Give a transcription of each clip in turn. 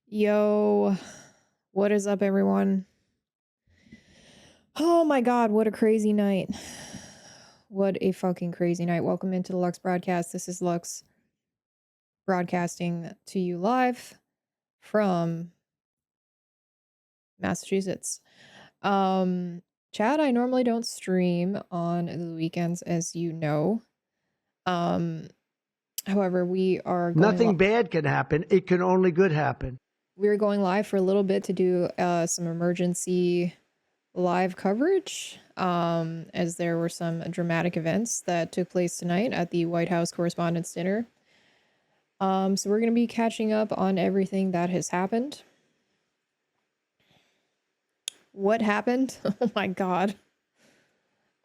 Yo, what is up, everyone? Oh my god, what a crazy night. What a fucking crazy night. Welcome into the Lux broadcast. This is Lux broadcasting to you live from Massachusetts. Chad, I normally don't stream on the weekends, as you know. However, we are going Nothing bad can happen. It can only good happen. we're going live for a little bit to do some emergency live coverage, as there were some dramatic events that took place tonight at the White House Correspondents Dinner. So we're going to be catching up on everything that has happened. What happened? Oh my god.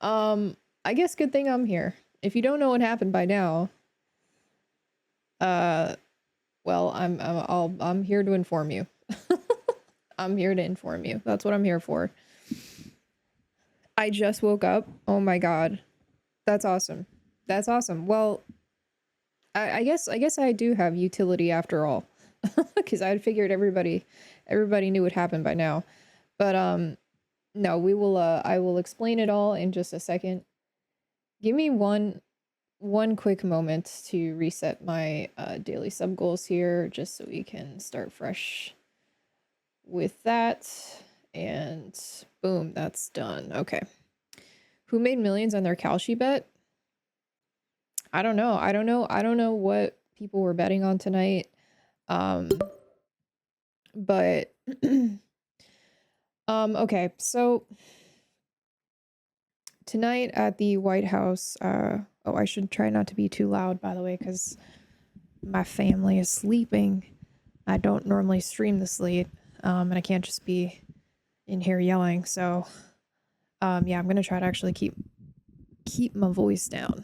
I guess good thing I'm here. If you don't know what happened by now, well, I'm here to inform you. I'm here to inform you. That's what I'm here for. I just woke up. Oh my god. That's awesome. That's awesome. Well, I guess I do have utility after all. Because I had figured everybody knew what happened by now. But no, I will explain it all in just a second. Give me one quick moment to reset my daily sub goals here, just so we can start fresh with that. And boom, that's done. Okay. Who made millions on their Kalshi bet? I don't know. I don't know what people were betting on tonight. But okay. So tonight at the White House, oh, I should try not to be too loud, by the way, because my family is sleeping. I don't normally stream this late, and I can't just be in here yelling. So, yeah, I'm gonna try to actually keep my voice down.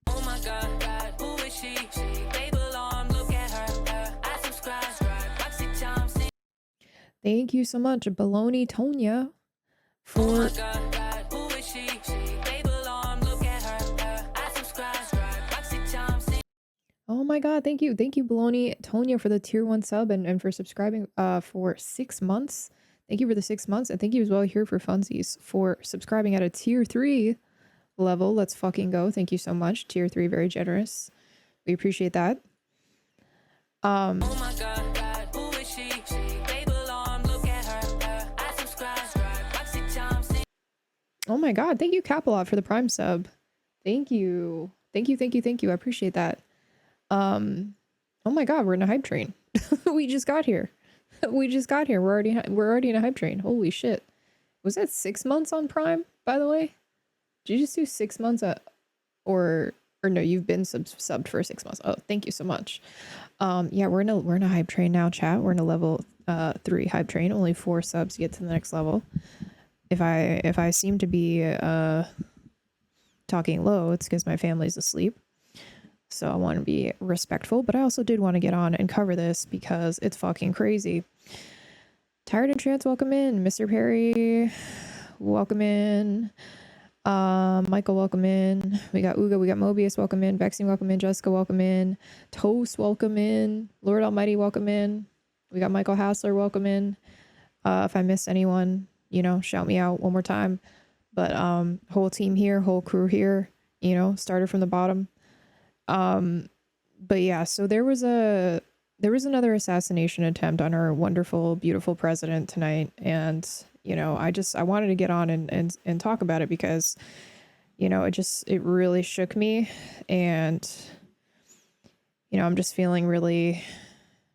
Oh my god, who is she? They belong, look at her. I subscribe. Thank you so much, Baloney Tonya, for. Oh my god, who is she? They belong, look at her. I subscribe. Oh my god, thank you, Baloney Tonya, for the tier 1 sub and for subscribing for 6 months. Thank you for the 6 months, and thank you as well here for funsies for subscribing at a tier 3 level. Let's fucking go. Thank you so much. Tier 3, very generous. We appreciate that. Oh my god, who is she? They belong, look at her. I subscribe. Oh my god, thank you, Capalot, for the Prime sub. Thank you. Thank you. I appreciate that. Oh my god, we're in a hype train. We just got here. We're already in a hype train. Holy shit. Was that 6 months on Prime, by the way? Did you just do 6 months or no, you've been subbed for 6 months. Oh, thank you so much. Yeah, we're in a hype train now, chat. We're in a level 3 hype train. Only 4 subs to get to the next level. If I seem to be talking low, it's because my family's asleep. So I want to be respectful, but I also did want to get on and cover this because it's fucking crazy. Tired and Trance, welcome in. Mr. Perry, welcome in. Michael, welcome in. We got Uga, we got Mobius, welcome in. Vexing, welcome in. Jessica, welcome in. Toast, welcome in. Lord Almighty, welcome in. We got Michael Hassler, welcome in. If I missed anyone, shout me out one more time. But whole team here, whole crew here, started from the bottom. But yeah, so there was another assassination attempt on our wonderful, beautiful president tonight. And, I wanted to get on and talk about it because, it really shook me. And, I'm just feeling really,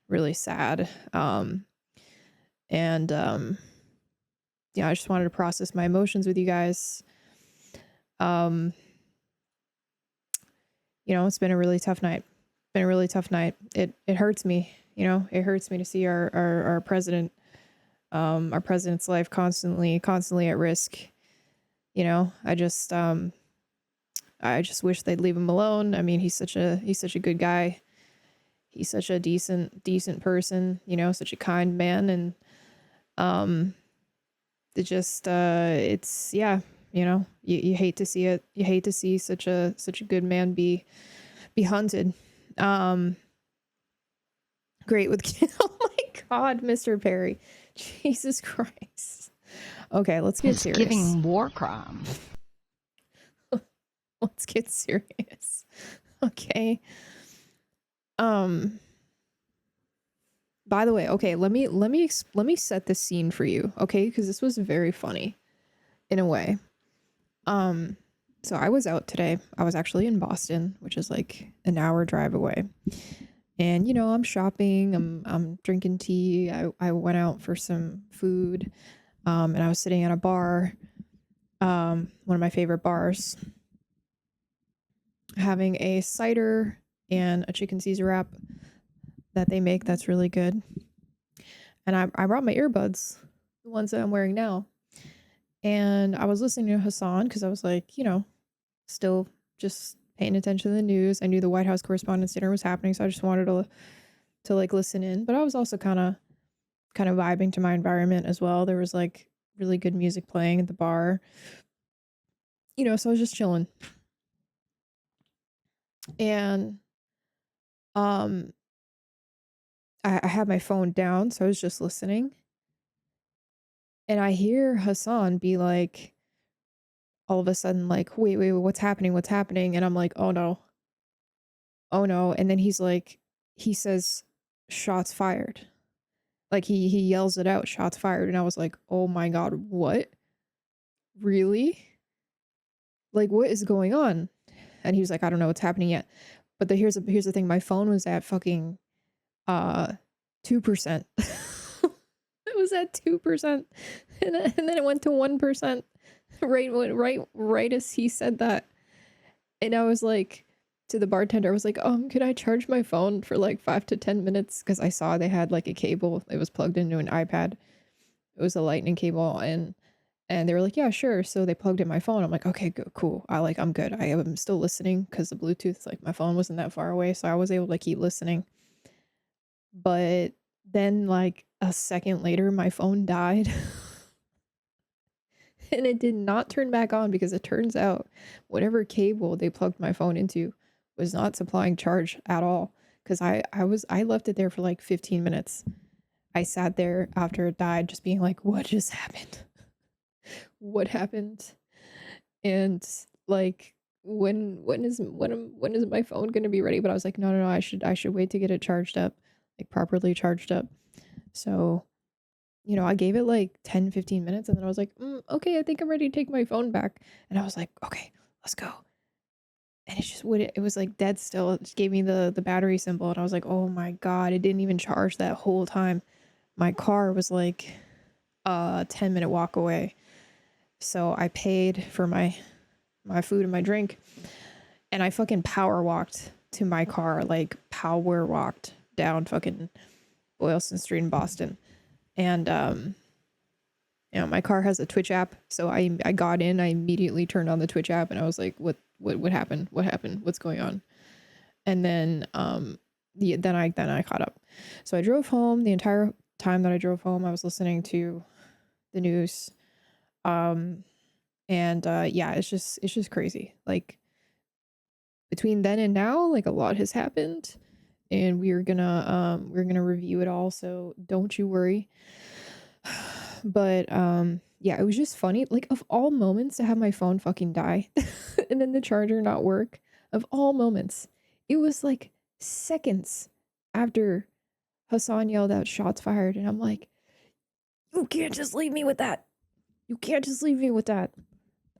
really sad. Yeah, I just wanted to process my emotions with you guys. It's been a really tough night. It hurts me, it hurts me to see our president, our president's life constantly at risk. I just wish they'd leave him alone. I mean, he's such a good guy. He's such a decent person, such a kind man. And, it's, yeah, you hate to see it. You hate to see such a good man be hunted. Great with kids. Oh my God, Mr. Perry. Jesus Christ. Okay, let's get It's serious. giving war crime. Let's get serious. Okay. By the way, okay, let me set the scene for you, okay? Because this was very funny in a way. So I was out today. I was actually in Boston, which is like an hour drive away. And you know, I'm shopping, I'm drinking tea. I went out for some food. And I was sitting at a bar, one of my favorite bars, having a cider and a chicken Caesar wrap that they make that's really good. And I brought my earbuds, the ones that I'm wearing now. And I was listening to Hassan because I was like, you know, still just paying attention to the news. I knew the White House Correspondents Dinner was happening, so I just wanted to like listen in. But I was also kind of vibing to my environment as well. There was like really good music playing at the bar, you know, so I was just chilling. And I had my phone down, so I was just listening. And I hear Hassan be like, all of a sudden, like, wait, what's happening? What's happening? And I'm like, oh no. Oh no. And then he's like, he says, shots fired. Like he yells it out, shots fired. And I was like, oh my God, what? Really? Like, what is going on? And he was like, I don't know what's happening yet. But here's the thing, my phone was at fucking 2%. It was at 2%. And then it went to 1%. Right as he said that. And I was like, to the bartender, I was like, could I charge my phone for like 5 to 10 minutes? Because I saw they had like a cable. It was plugged into an iPad. It was a lightning cable, and they were like, yeah, sure. So they plugged in my phone. I'm like, okay, good, cool. I'm good. I am still listening because the Bluetooth, like my phone wasn't that far away, so I was able to keep listening. But then like a second later, my phone died. And it did not turn back on because it turns out whatever cable they plugged my phone into was not supplying charge at all. Because I left it there for like 15 minutes. I sat there after it died just being like, what just happened? What happened? And like when is my phone gonna be ready? But I was like, no, I should wait to get it charged up, like properly charged up. So, you know, I gave it like 10-15 minutes, and then I was like, okay, I think I'm ready to take my phone back. And I was like, okay, let's go. And it was like dead still. It just gave me the battery symbol, and I was like, oh my God, it didn't even charge that whole time. My car was like a 10-minute walk away. So I paid for my food and my drink, and I fucking power walked to my car, like power walked down fucking Boylston Street in Boston. And you know, my car has a Twitch app, so I got in, I immediately turned on the Twitch app, and I was like, what happened? What happened? What's going on? And then then I caught up. So I drove home. The entire time that I drove home, I was listening to the news. And yeah, it's just crazy. Like between then and now, like a lot has happened, and we're gonna review it all, so don't you worry. But yeah, it was just funny, like of all moments to have my phone fucking die and then the charger not work. Of all moments, it was like seconds after Hassan yelled out shots fired, and I'm like, you can't just leave me with that. You can't just leave me with that.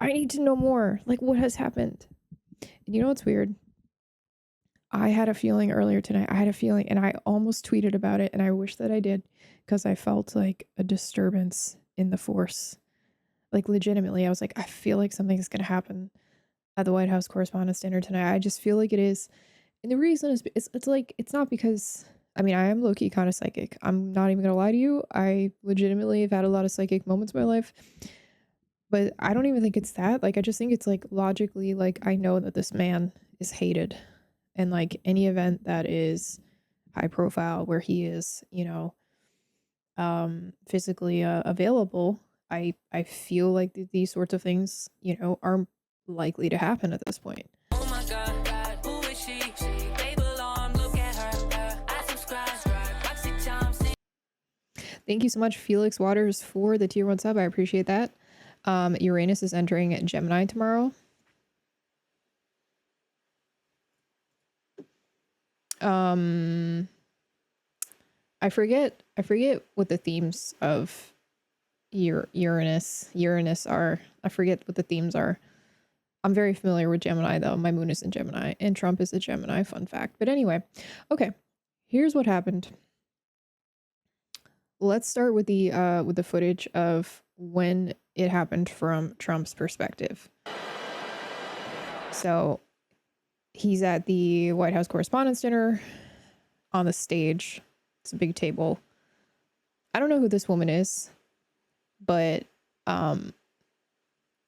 I need to know more. Like, what has happened? And you know what's weird? I had a feeling earlier tonight. And I almost tweeted about it, and I wish that I did, because I felt like a disturbance in the force. Like, legitimately, I was like, I feel like something's going to happen at the White House Correspondents Dinner tonight. I just feel like it is. And the reason is, it's like, it's not because, I mean, I am low-key kind of psychic. I'm not even going to lie to you. I legitimately have had a lot of psychic moments in my life. But I don't even think it's that. Like, I just think it's like logically, like, I know that this man is hated. And like any event that is high profile where he is, you know, physically available, I feel like these sorts of things, you know, are likely to happen at this point. Oh my God, who is she? They belong, look at her. I subscribe. Thank you so much, Felix Waters, for the tier 1 sub. I appreciate that. Uranus is entering Gemini tomorrow. I forget what the themes of Uranus are. I forget what the themes are. I'm very familiar with Gemini though. My moon is in Gemini and Trump is a Gemini, fun fact. But anyway, okay. Here's what happened. Let's start with the footage of when it happened from Trump's perspective. So he's at the White House Correspondents Dinner on the stage. It's a big table. I don't know who this woman is, but apparently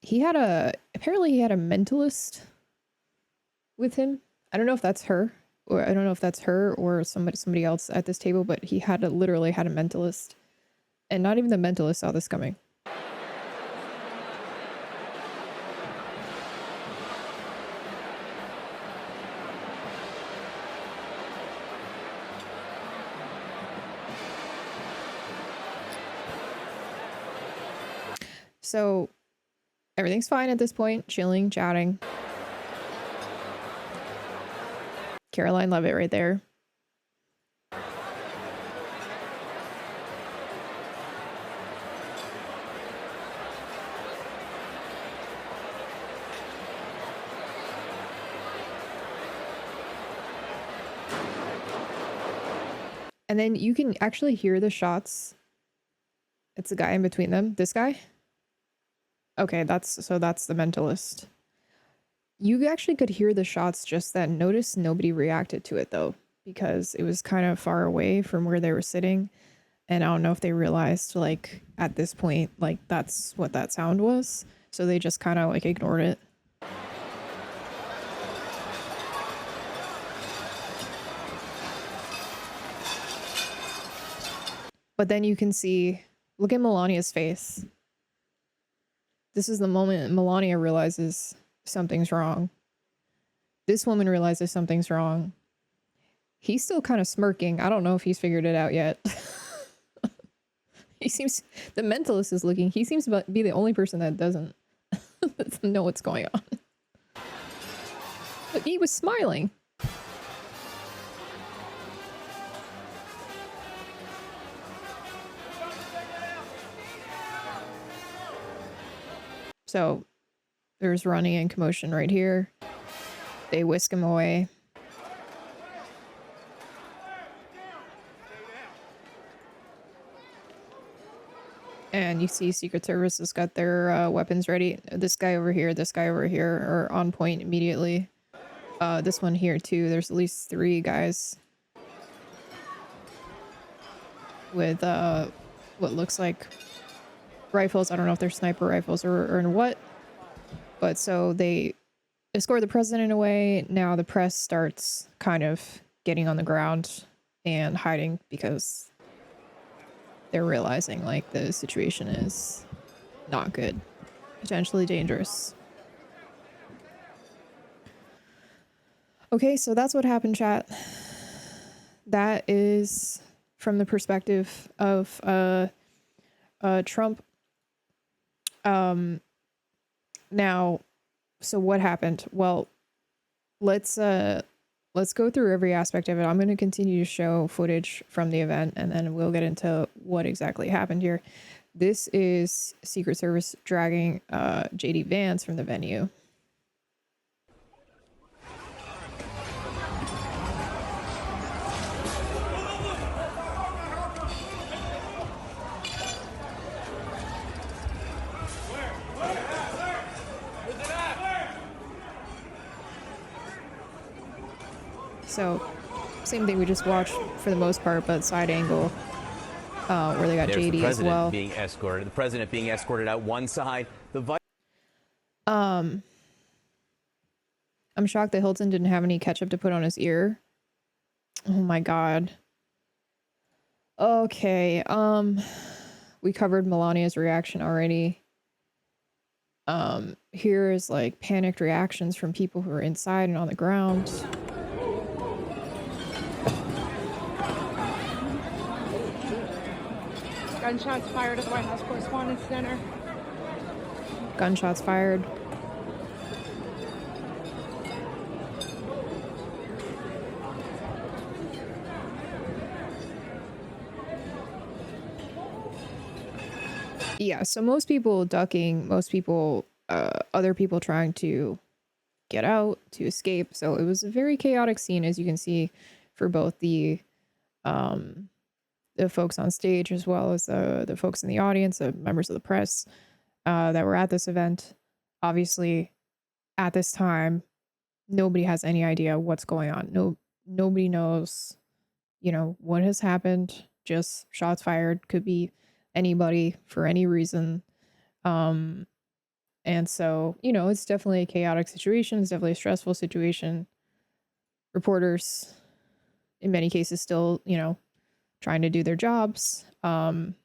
he had a mentalist with him. I don't know if that's her, or somebody else at this table, but he literally had a mentalist, and not even the mentalist saw this coming. So everything's fine at this point, chilling, chatting. Caroline Levitt right there. And then you can actually hear the shots. It's a guy in between them. This guy? Okay, that's the mentalist. You actually could hear the shots just then. Notice nobody reacted to it though, because it was kind of far away from where they were sitting. And I don't know if they realized, like, at this point, like, that's what that sound was. So they just kind of, like, ignored it. But then you can see, look at Melania's face. This is the moment Melania realizes something's wrong. This woman realizes something's wrong. He's still kind of smirking. I don't know if he's figured it out yet. The mentalist is looking. He seems to be the only person that doesn't know what's going on. But he was smiling. So there's running and commotion right here. They whisk him away. And you see Secret Service has got their weapons ready. This guy over here are on point immediately. This one here too. There's at least 3 guys with what looks like rifles. I don't know if they're sniper rifles or in what. But so they escort the president away. Now the press starts kind of getting on the ground and hiding because they're realizing like the situation is not good, potentially dangerous. Okay, so that's what happened, chat. That is from the perspective of Trump. Now, so what happened? Well, let's go through every aspect of it. I'm going to continue to show footage from the event, and then we'll get into what exactly happened here. This is Secret Service dragging JD Vance from the venue. So, same thing we just watched for the most part, but side angle, where they got There's JD as well. Being escorted. The president being escorted out one side. I'm shocked that Hilton didn't have any ketchup to put on his ear. Oh my god. Okay, we covered Melania's reaction already. Here's like panicked reactions from people who are inside and on the ground. Gunshots fired at the White House Correspondents Dinner. Gunshots fired. Yeah, so most people ducking, most people, other people trying to get out, to escape. So it was a very chaotic scene, as you can see, for both the folks on stage as well as the folks in the audience, the members of the press that were at this event. Obviously, at this time, nobody has any idea what's going on. Nobody knows, what has happened. Just shots fired. Could be anybody for any reason. And so, it's definitely a chaotic situation. It's definitely a stressful situation. Reporters, in many cases, still, trying to do their jobs and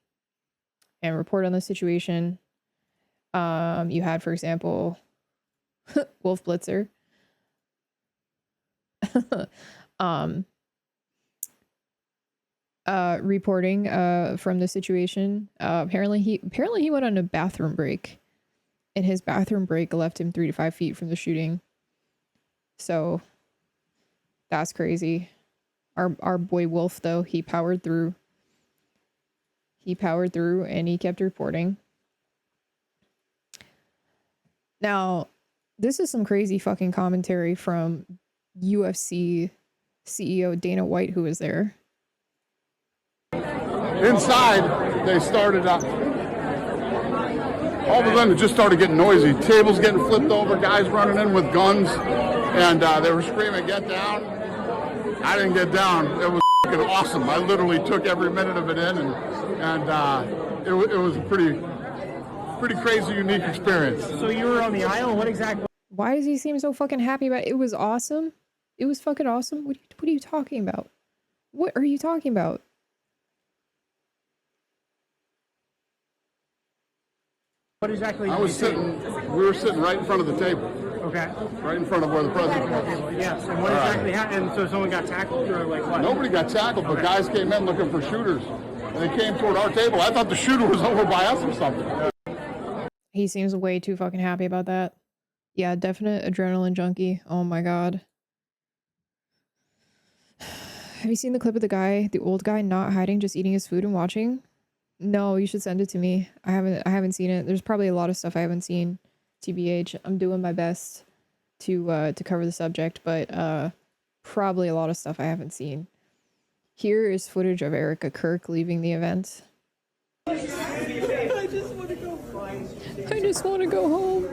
report on the situation. You had, for example, Wolf Blitzer reporting from the situation. Apparently he went on a bathroom break, and his bathroom break left him 3 to 5 feet from the shooting. So that's crazy. Our boy Wolf, though, he powered through. And he kept reporting. Now, this is some crazy fucking commentary from UFC CEO Dana White, who was there. Inside, they started up. All of a sudden, it just started getting noisy. Tables getting flipped over, guys running in with guns, and they were screaming, "Get down!" I didn't get down. It was fucking awesome. I literally took every minute of it in, and it was a pretty crazy, unique experience. So you were on the aisle? What exactly? Why does he seem so fucking happy about it? It was awesome. It was fucking awesome. What are you talking about? What are you talking about? What exactly? We were sitting right in front of the table. Okay. Right in front of where the president was. Yes. And what exactly happened? So someone got tackled or like what? Nobody got tackled, but guys came in looking for shooters. And they came toward our table. I thought the shooter was over by us or something. He seems way too fucking happy about that. Yeah, definite adrenaline junkie. Oh my god. Have you seen the clip of the old guy not hiding, just eating his food and watching? No, you should send it to me. I haven't seen it. There's probably a lot of stuff I haven't seen. TBH, I'm doing my best to cover the subject, but probably a lot of stuff I haven't seen. Here is footage of Erica Kirk leaving the event. I just want to go home,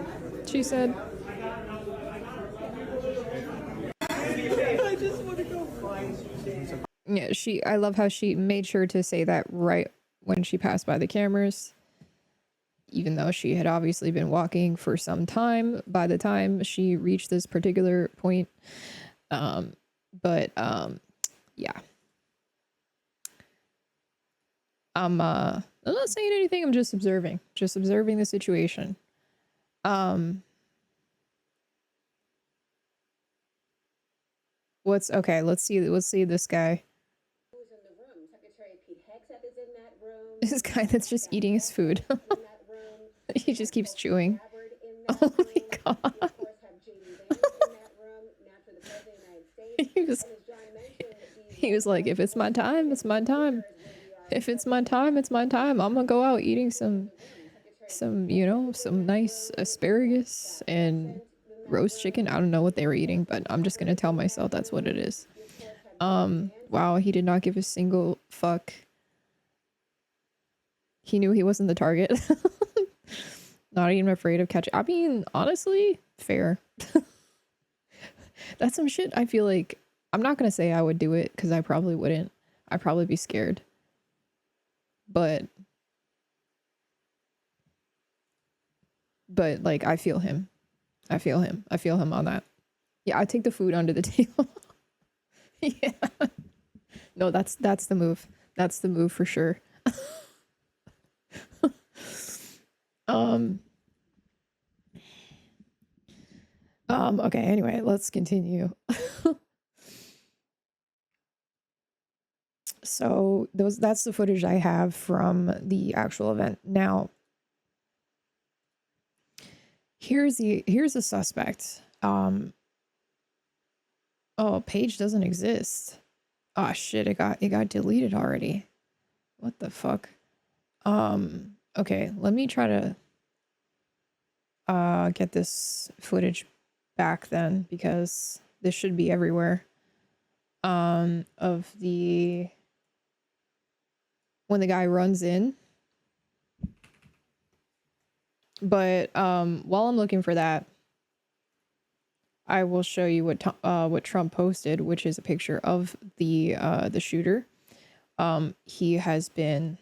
she said. I just want to go home. Yeah, I love how she made sure to say that right when she passed by the cameras, even though she had obviously been walking for some time by the time she reached this particular point. Yeah. I'm not saying anything, I'm just observing the situation. Let's see this guy. This guy that's just eating his food. He just keeps chewing. Oh my god. He was like, if it's my time, it's my time. If it's my time, it's my time. I'm gonna go out eating some nice asparagus and roast chicken. I don't know what they were eating, but I'm just gonna tell myself that's what it is. Wow, he did not give a single fuck. He knew he wasn't the target. Not even afraid of catching. I mean, honestly, fair. That's some shit I feel like, I'm not gonna say I would do it, because I probably wouldn't. I'd probably be scared. But like, I feel him. I feel him on that. Yeah, I take the food under the table. Yeah. No, that's the move. That's the move for sure. Okay, anyway, let's continue. So that's the footage I have from the actual event. Now, here's the suspect. Oh, page doesn't exist. Oh shit, it got deleted already. What the fuck? Okay, let me try to get this footage back then, because this should be everywhere. Of the when the guy runs in. But while I'm looking for that, I will show you what Trump posted, which is a picture of the shooter. He has been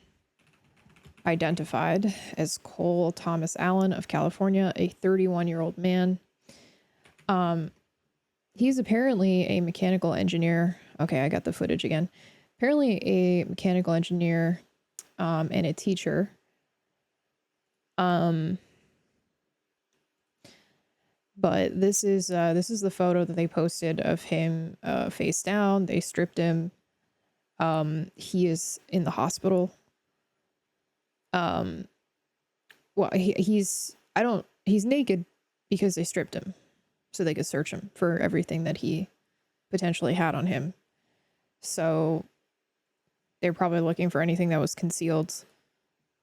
identified as Cole Tomas Allen of California, a 31-year-old man. He's apparently a mechanical engineer. Okay, I got the footage again. Apparently a mechanical engineer and a teacher. But this is the photo that they posted of him face down. They stripped him. He is in the hospital. Well, he's naked because they stripped him so they could search him for everything that he potentially had on him. So they're probably looking for anything that was concealed.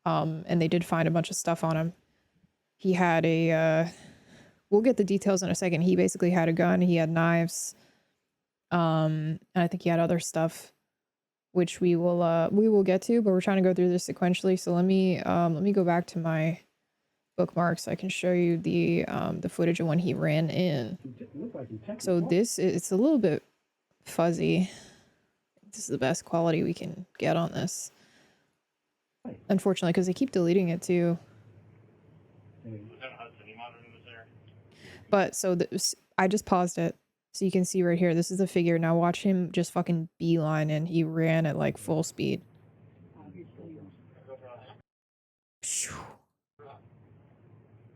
And they did find a bunch of stuff on him. He had we'll get the details in a second. He basically had a gun. He had knives. And I think he had other stuff, which we will get to, but we're trying to go through this sequentially. So let me go back to my bookmarks. I can show you the footage of when he ran in. So it's a little bit fuzzy. This is the best quality we can get on this. Unfortunately, because they keep deleting it too. But so I just paused it so you can see right here. This is the figure. Now watch him just fucking beeline, and he ran at like full speed.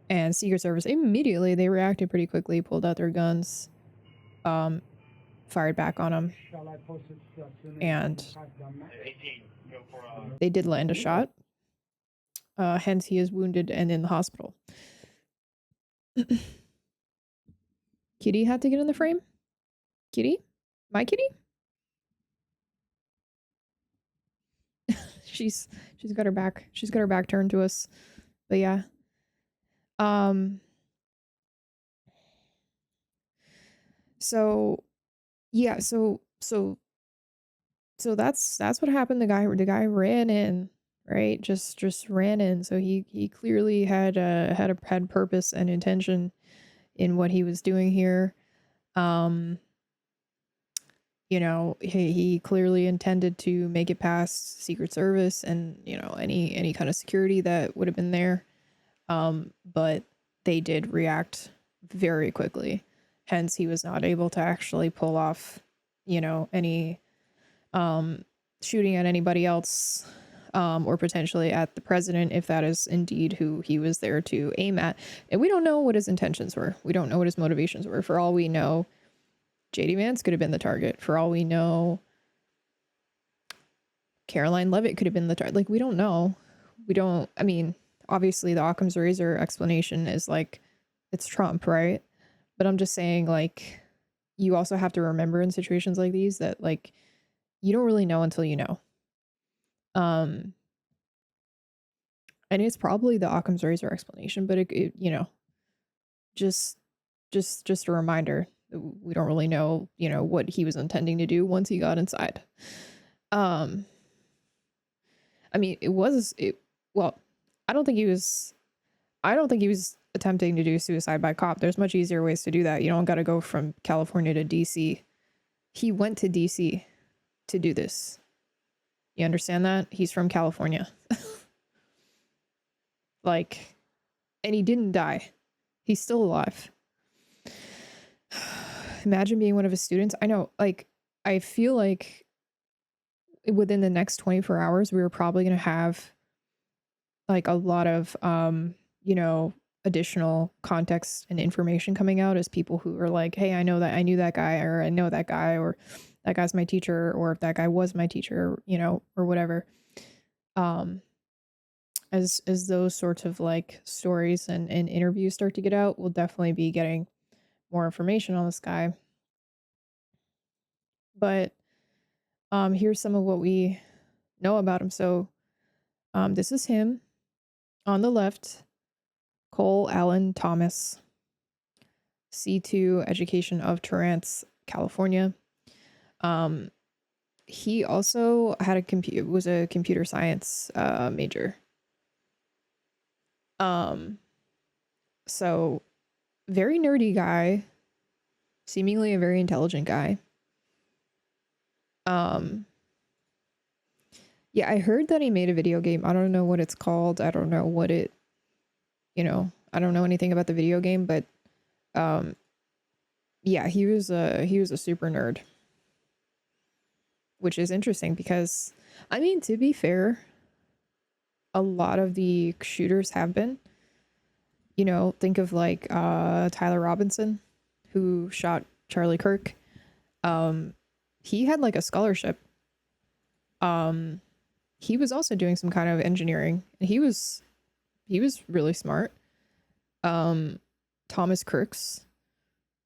And Secret Service immediately, they reacted pretty quickly, pulled out their guns, fired back on him, and they did land a shot. Hence, he is wounded and in the hospital. Kitty had to get in the frame? Kitty? My kitty? she's got her back. She's got her back turned to us. But yeah. So yeah, so that's what happened. The guy ran in, right? Just ran in. So he clearly had purpose and intention in what he was doing here. You know, he clearly intended to make it past Secret Service and, you know, any kind of security that would have been there. But they did react very quickly. Hence, he was not able to actually pull off, you know, any shooting at anybody else, or potentially at the president, if that is indeed who he was there to aim at. And we don't know what his intentions were. We don't know what his motivations were. For all we know, JD Vance could have been the target. For all we know, Caroline Leavitt could have been the target. Like, we don't know. I mean, obviously the Occam's razor explanation is like, it's Trump, right? But I'm just saying, like, you also have to remember in situations like these that, like, you don't really know until you know. And it's probably the Occam's razor explanation, but it you know, just a reminder that we don't really know, you know, what he was intending to do once he got inside. I mean, well, I don't think he was attempting to do suicide by cop. There's much easier ways to do that. You don't got to go from California to DC. He went to DC to do this. You understand that? He's from California. Like, and he didn't die. He's still alive. Imagine being one of his students. I know, like, I feel like within the next 24 hours, we were probably going to have like a lot of, you know, additional context and information coming out as people who are like, hey, I knew that guy, or I know that guy, or that guy's my teacher, or if that guy was my teacher, you know, or whatever. As those sorts of like stories and interviews start to get out, we'll definitely be getting more information on this guy. But here's some of what we know about him. So this is him on the left, Cole Allen Thomas, C2 Education of Torrance, California. He also had was a computer science major. So very nerdy guy, seemingly a very intelligent guy. Yeah, I heard that he made a video game. I don't know what it's called. I don't know what it, you know, I don't know anything about the video game, but yeah, he was a super nerd. Which is interesting because, I mean, to be fair, a lot of the shooters have been. You know, think of like Tyler Robinson, who shot Charlie Kirk. He had like a scholarship. He was also doing some kind of engineering. He was really smart. Thomas Crooks,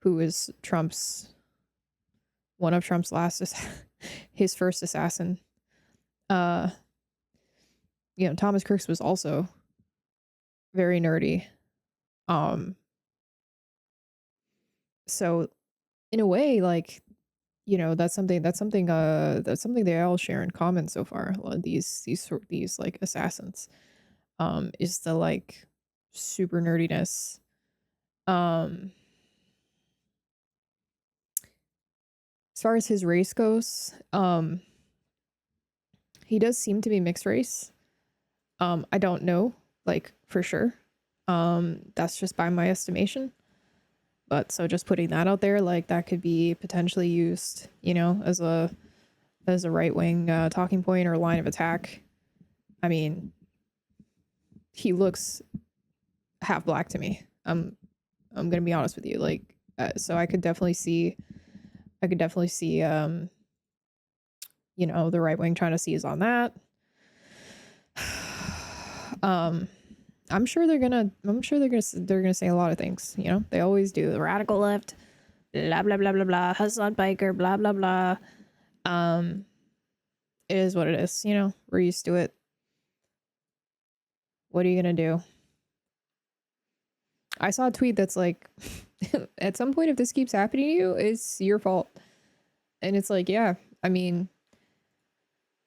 who is one of Trump's his first assassin. You know, Thomas Crooks was also very nerdy. So in a way, like, you know, that's something they all share in common so far. A lot of these like assassins, is the like super nerdiness. As far as his race goes, he does seem to be mixed race. I don't know, like, for sure. That's just by my estimation. But so just putting that out there, like, that could be potentially used, you know, as a right-wing talking point or line of attack. I mean, he looks half black to me. I'm gonna be honest with you, like, so I could definitely see, you know, the right wing trying to seize on that. I'm sure they're gonna say a lot of things, you know, they always do. The radical left, blah blah blah blah blah, Hassan biker, blah blah blah. It is what it is, you know, we're used to it. What are you gonna do? I saw a tweet that's like, at some point, if this keeps happening to you, it's your fault. And it's like, yeah, I mean,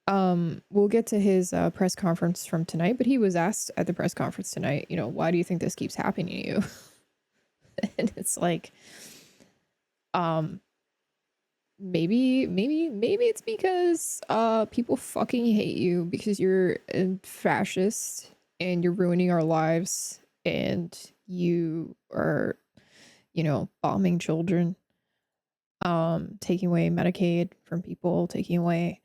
we'll get to his press conference from tonight, but he was asked at the press conference tonight, you know, why do you think this keeps happening to you? And it's like, maybe it's because people fucking hate you because you're a fascist and you're ruining our lives and you are, you know, bombing children, taking away Medicaid from people, taking away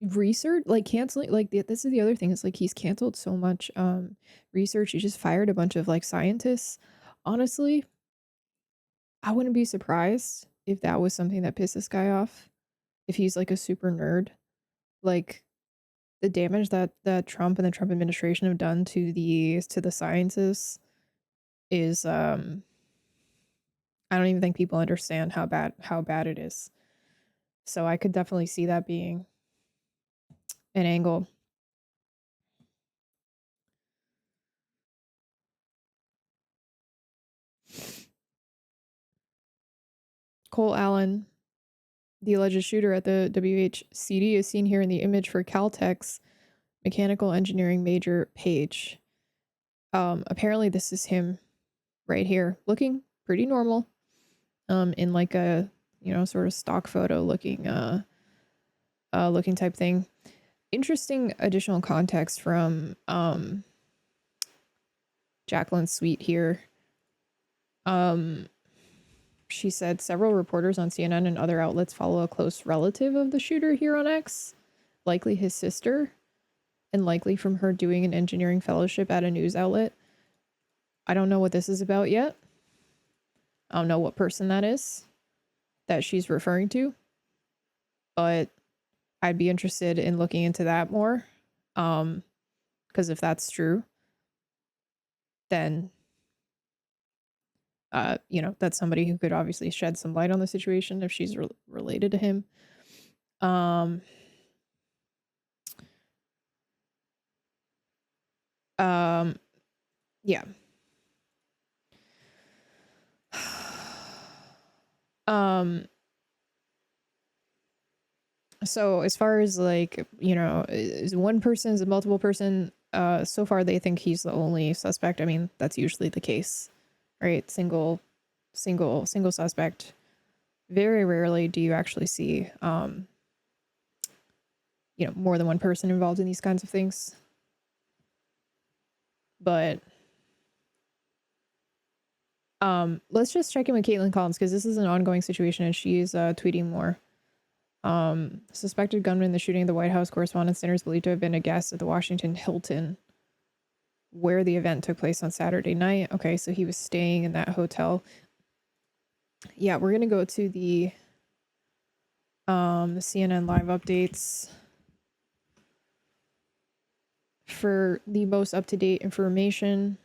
research, like canceling, like this is the other thing, is like he's canceled so much research. He just fired a bunch of like scientists. Honestly, I wouldn't be surprised if that was something that pissed this guy off, if he's like a super nerd. Like the damage that Trump and the Trump administration have done to the sciences is I don't even think people understand how bad it is. So I could definitely see that being an angle. Cole Allen, the alleged shooter at the WHCD, is seen here in the image for Caltech's mechanical engineering major page. Apparently this is him right here, looking pretty normal, in like a, you know, sort of stock photo looking type thing. Interesting additional context from Jacqueline's Sweet here. She said several reporters on CNN and other outlets follow a close relative of the shooter here on X, likely his sister, and likely from her doing an engineering fellowship at a news outlet. I don't know what this is about yet. I don't know what person that is that she's referring to, but I'd be interested in looking into that more. Because if that's true, then that's somebody who could obviously shed some light on the situation if she's related to him. Um, yeah. So as far as like, is one person, is a multiple person, so far they think he's the only suspect. I mean, that's usually the case, right? Single suspect. Very rarely do you actually see, more than one person involved in these kinds of things. But let's just check in with Caitlin Collins because this is an ongoing situation and she's tweeting more. Suspected gunman in the shooting of the White House Correspondents Dinner is believed to have been a guest at the Washington Hilton, where the event took place on Saturday night. Okay, so he was staying in that hotel. Yeah, we're gonna go to the CNN live updates for the most up-to-date information.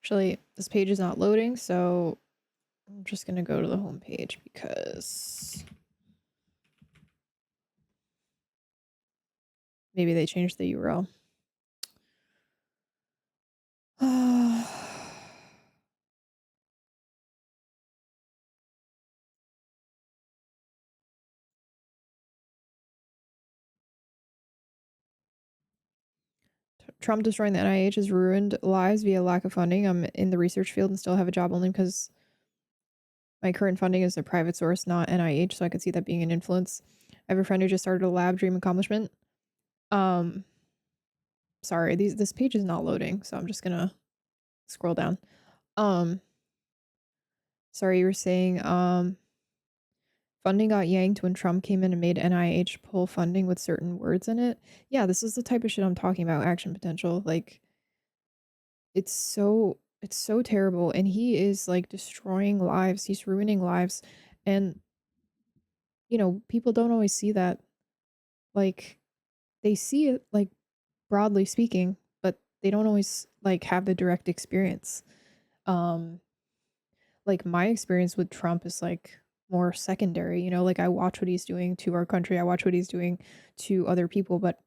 Actually, this page is not loading, so I'm just gonna go to the home page because maybe they changed the URL. Trump destroying the NIH has ruined lives via lack of funding. I'm in the research field and still have a job only because my current funding is a private source, not NIH, so I could see that being an influence. I have a friend who just started a lab, dream accomplishment. Sorry, this page is not loading, so I'm just gonna scroll down. Sorry, you were saying funding got yanked when Trump came in and made NIH pull funding with certain words in it. Yeah, this is the type of shit I'm talking about, action potential. Like, it's so terrible, and he is like destroying lives. He's ruining lives, and people don't always see that. Like, they see it like broadly speaking, but they don't always like have the direct experience. Like my experience with Trump is like more secondary, like I watch what he's doing to our country, I watch what he's doing to other people, but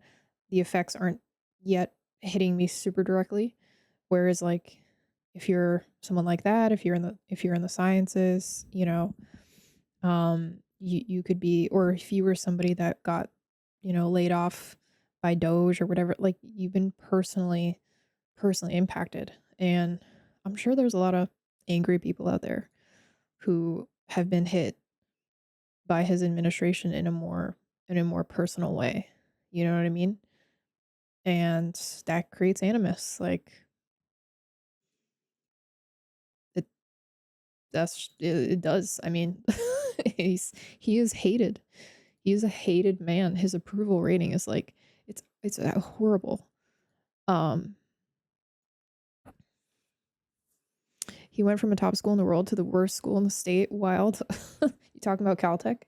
the effects aren't yet hitting me super directly. Whereas like if you're someone like that, if you're in the sciences, you could be, or if you were somebody that got, laid off by Doge or whatever, like you've been personally impacted. And I'm sure there's a lot of angry people out there who have been hit by his administration in a more personal way. You know what I mean? And that creates animus. Like it does. I mean, he is hated. He is a hated man. His approval rating is like it's horrible. He went from a top school in the world to the worst school in the state. Wild. You talking about Caltech?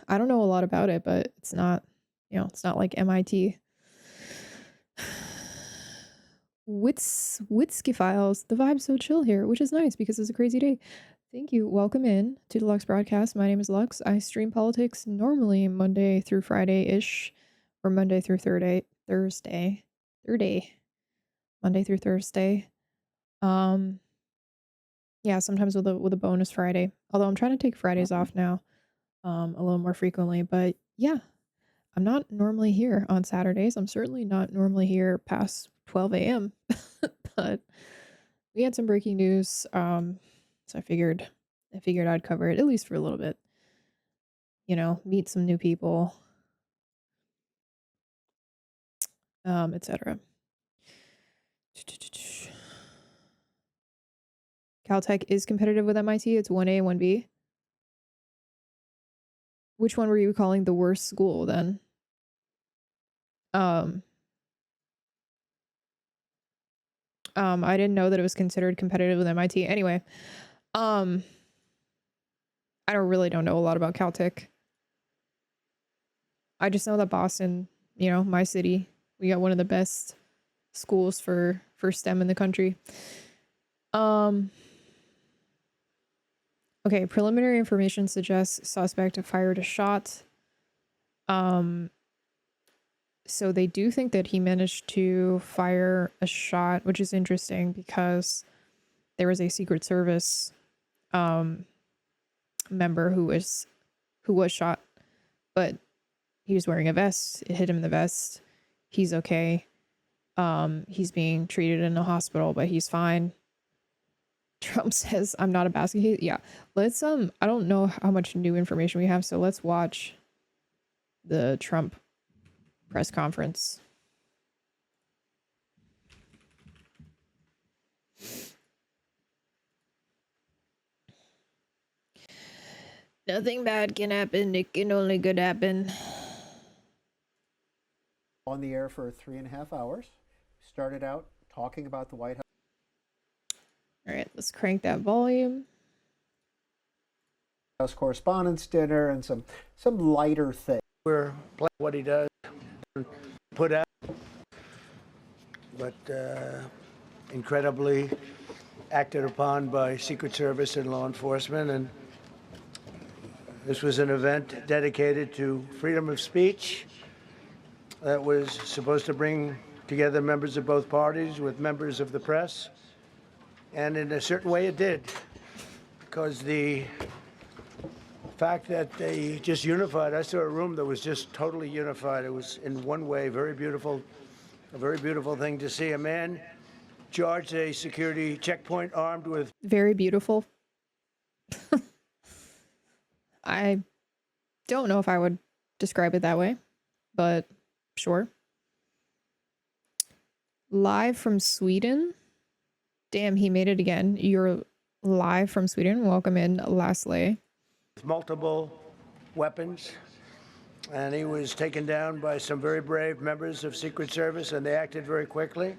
I don't know a lot about it, but it's not, it's not like MIT. Witsky Files. The vibe's so chill here, which is nice because it's a crazy day. Thank you. Welcome in to the Lux Broadcast. My name is Lux. I stream politics normally Monday through Friday-ish, or Monday through Thursday. Monday through Thursday. Yeah, sometimes with a bonus Friday. Although I'm trying to take Fridays off now, a little more frequently. But yeah, I'm not normally here on Saturdays. I'm certainly not normally here past 12 a.m. But we had some breaking news. So I figured I'd cover it at least for a little bit. Meet some new people, etc. Caltech is competitive with MIT. It's 1A, 1B. Which one were you calling the worst school then? Um, I didn't know that it was considered competitive with MIT. Anyway, I don't know a lot about Caltech. I just know that Boston, you know, my city, we got one of the best schools for STEM in the country. Okay, preliminary information suggests suspect fired a shot. So they do think that he managed to fire a shot, which is interesting because there was a Secret Service member who was shot, but he was wearing a vest. It hit him in the vest. He's okay. He's being treated in a hospital, but he's fine. Trump says, I'm not a basket case. Yeah. Let's, I don't know how much new information we have, so let's watch the Trump press conference. Nothing bad can happen. It can only good happen. On the air for 3.5 hours. Started out talking about the White House. All right, let's crank that volume. House Correspondents Dinner and some lighter things. We're playing what he does, put out, but incredibly acted upon by Secret Service and law enforcement. And this was an event dedicated to freedom of speech that was supposed to bring together members of both parties with members of the press. And in a certain way it did, because the fact that they just unified, I saw a room that was just totally unified. It was in one way very beautiful, a very beautiful thing to see. A man charged a security checkpoint armed with... Very beautiful. I don't know if I would describe it that way, but sure. Live from Sweden. Damn, he made it again. You're live from Sweden. Welcome in, Lastly. multiple weapons, and he was taken down by some very brave members of Secret Service, and they acted very quickly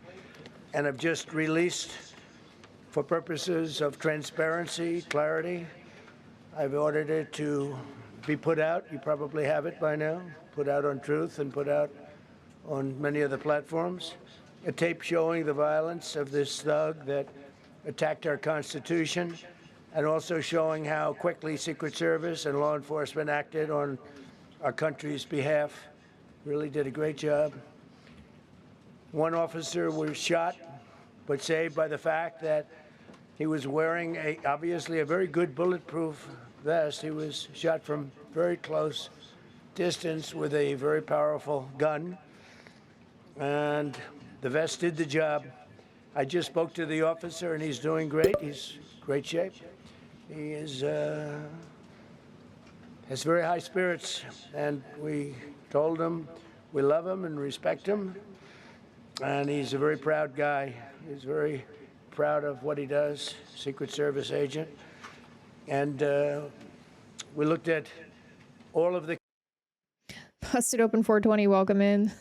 and have just released, for purposes of transparency, clarity, I've ordered it to be put out. You probably have it by now, put out on Truth and put out on many other platforms. A tape showing the violence of this thug that attacked our Constitution, and also showing how quickly Secret Service and law enforcement acted on our country's behalf. Really did a great job. One officer was shot, but saved by the fact that he was wearing obviously a very good bulletproof vest. He was shot from very close distance with a very powerful gun, and the vest did the job. I just spoke to the officer, and he's doing great. He's in great shape. He is has very high spirits, and we told him we love him and respect him, and he's a very proud guy. He's very proud of what he does, Secret Service agent. And we looked at all of the... Busted Open 420, welcome in.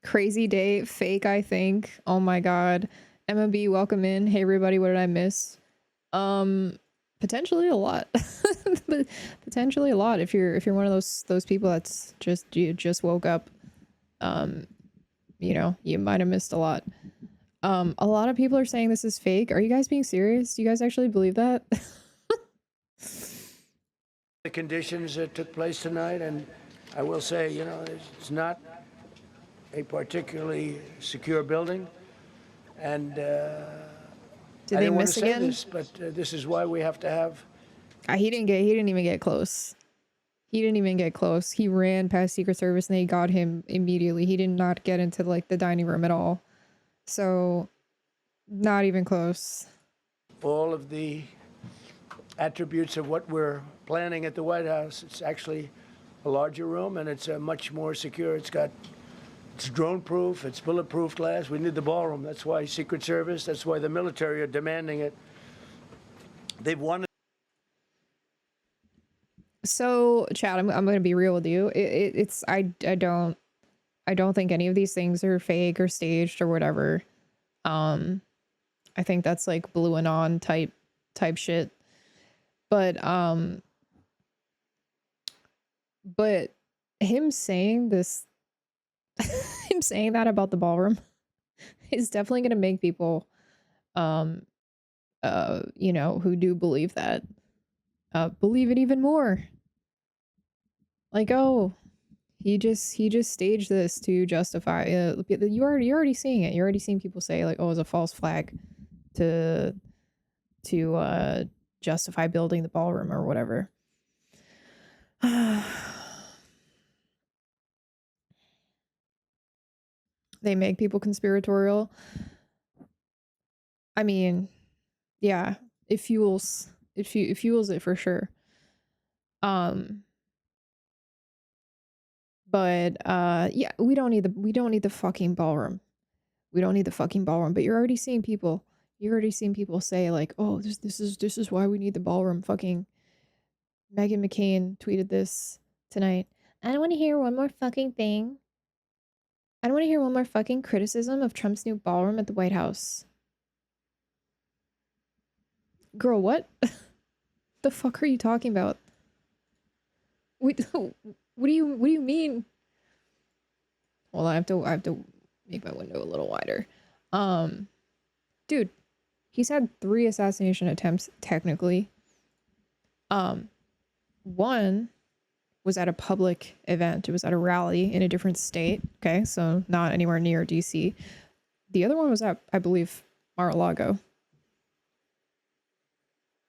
Crazy day, fake, I think. Oh my god. MMB, welcome in. Hey everybody, what did I miss? Potentially a lot. Potentially a lot if you're one of those people that's you just woke up. You know, you might have missed a lot. A lot of people are saying this is fake. Are you guys being serious? Do you guys actually believe that? The conditions that took place tonight, and I will say, you know, it's not a particularly secure building, and Did they miss again? This, but this is why we have to have... He didn't even get close. He didn't even get close. He ran past Secret Service and they got him immediately. He did not get into like the dining room at all. So not even close. All of the attributes of what we're planning at the White House. It's actually a larger room, and it's much more secure. It's drone proof, it's bulletproof glass. We need the ballroom. That's why Secret Service, that's why the military are demanding it. They've wanted... So, Chad, I'm going to be real with you. I don't I don't think any of these things are fake or staged or whatever. I think that's like blue and on type shit. But him saying this, him saying that about the ballroom is definitely going to make people, you know, who do believe that, believe it even more. Like, oh, he just staged this to justify. You're already seeing it. You're already seeing people say like, oh, it's a false flag to justify building the ballroom or whatever. They make people conspiratorial. I mean, yeah, it fuels it for sure. But yeah, we don't need the fucking ballroom. We don't need the fucking ballroom. But you're already seeing people say like, oh, this is why we need the ballroom. Fucking Meghan McCain tweeted this tonight. I don't want to hear one more fucking thing. I don't want to hear one more fucking criticism of Trump's new ballroom at the White House. Girl, what? The fuck are you talking about? What do you mean? Well, I have to make my window a little wider. Dude, he's had 3 assassination attempts technically. One was at a public event. It was at a rally in a different state. Okay, so not anywhere near DC. The other one was at, I believe, Mar-a-Lago.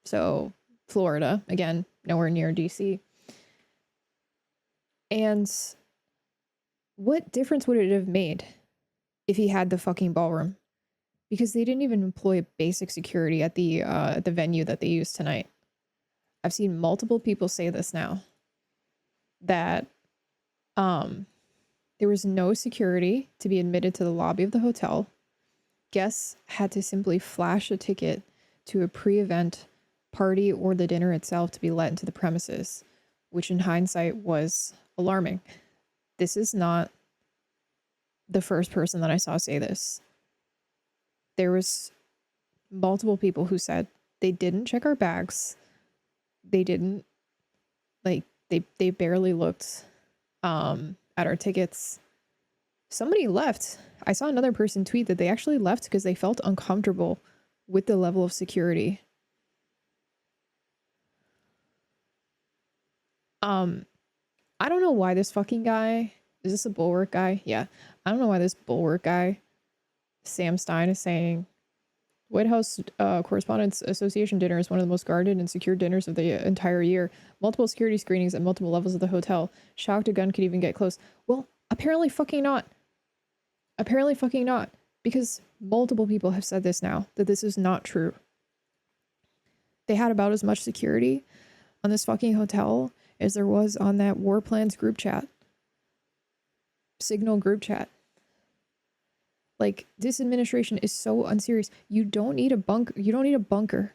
So Florida, again, nowhere near DC. And what difference would it have made if he had the fucking ballroom? Because they didn't even employ basic security at the venue that they used tonight. I've seen multiple people say this now, that there was no security to be admitted to the lobby of the hotel. Guests had to simply flash a ticket to a pre-event party or the dinner itself to be let into the premises, which in hindsight was alarming. This is not the first person that I saw say this. There was multiple people who said they didn't check our bags. They didn't, like, they barely looked at our tickets. Somebody left. I saw another person tweet that they actually left because they felt uncomfortable with the level of security. I don't know why this fucking guy, is this a Bulwark guy? Yeah. I don't know why this Bulwark guy, Sam Stein, is saying White House Correspondents Association dinner is one of the most guarded and secure dinners of the entire year. Multiple security screenings at multiple levels of the hotel. Shocked a gun could even get close. Well, apparently fucking not. Apparently fucking not. Because multiple people have said this now, that this is not true. They had about as much security on this fucking hotel as there was on that War Plans group chat. Signal group chat. Like, this administration is so unserious. You don't need a bunker. You don't need a bunker.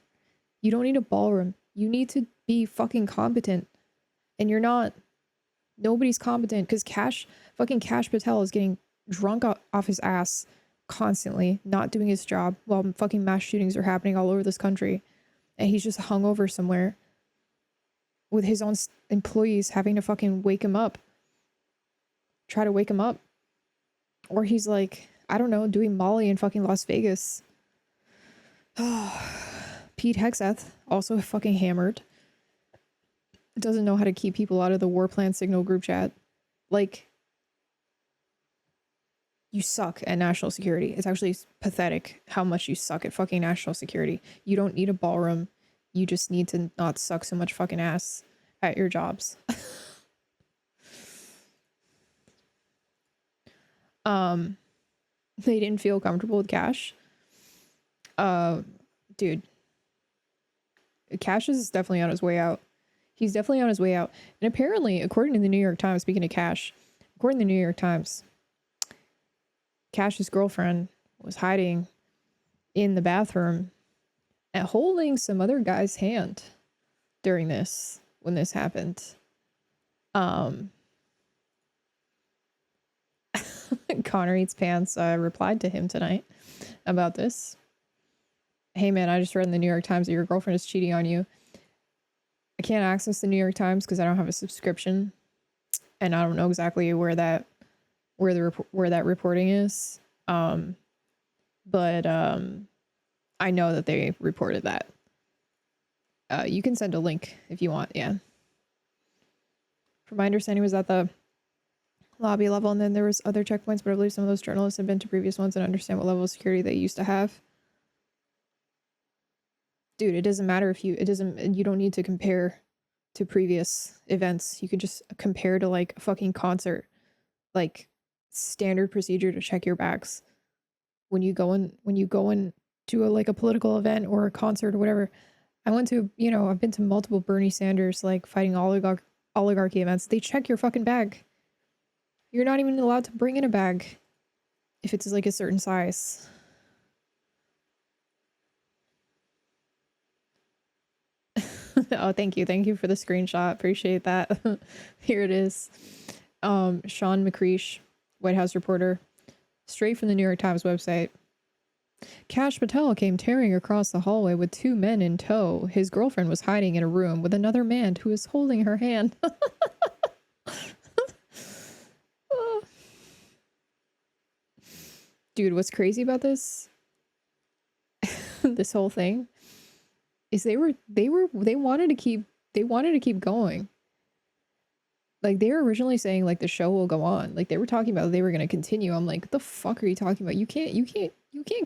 You don't need a ballroom. You need to be fucking competent. And you're not. Nobody's competent because Kash Patel is getting drunk off his ass constantly, not doing his job while fucking mass shootings are happening all over this country. And he's just hung over somewhere with his own employees having to fucking wake him up. Try to wake him up. Or he's like, I don't know, doing Molly in fucking Las Vegas. Pete Hegseth, also fucking hammered. Doesn't know how to keep people out of the War Plan Signal group chat. Like, you suck at national security. It's actually pathetic how much you suck at fucking national security. You don't need a ballroom. You just need to not suck so much fucking ass at your jobs. They didn't feel comfortable with Kash. Dude. Kash is definitely on his way out. He's definitely on his way out. And apparently, according to the New York Times, speaking of Kash, according to the New York Times, Kash's girlfriend was hiding in the bathroom and holding some other guy's hand during this, when this happened. Connor Eats Pants replied to him tonight about this. Hey man, I just read in the New York Times that your girlfriend is cheating on you. I can't access the New York Times because I don't have a subscription, and I don't know exactly where that reporting is. But I know that they reported that. You can send a link if you want. Yeah. From my understanding, was at the lobby level, and then there was other checkpoints. But I believe some of those journalists have been to previous ones and understand what level of security they used to have. Dude, it doesn't matter if you don't need to compare to previous events. You could just compare to like a fucking concert, like standard procedure to check your bags when you go in to a political event or a concert or whatever. I've been to multiple Bernie Sanders like fighting oligarchy events. They check your fucking bag. You're not even allowed to bring in a bag if it's like a certain size. Oh, thank you for the screenshot. Appreciate that. Here it is. Sean McCreesh, White House reporter, straight from the New York Times website. Kash Patel came tearing across the hallway with two men in tow. His girlfriend was hiding in a room with another man who was holding her hand. Dude, what's crazy about this? This whole thing is they wanted to keep going. Like, they were originally saying like the show will go on. Like, they were talking about they were going to continue. I'm like, what the fuck are you talking about? You can't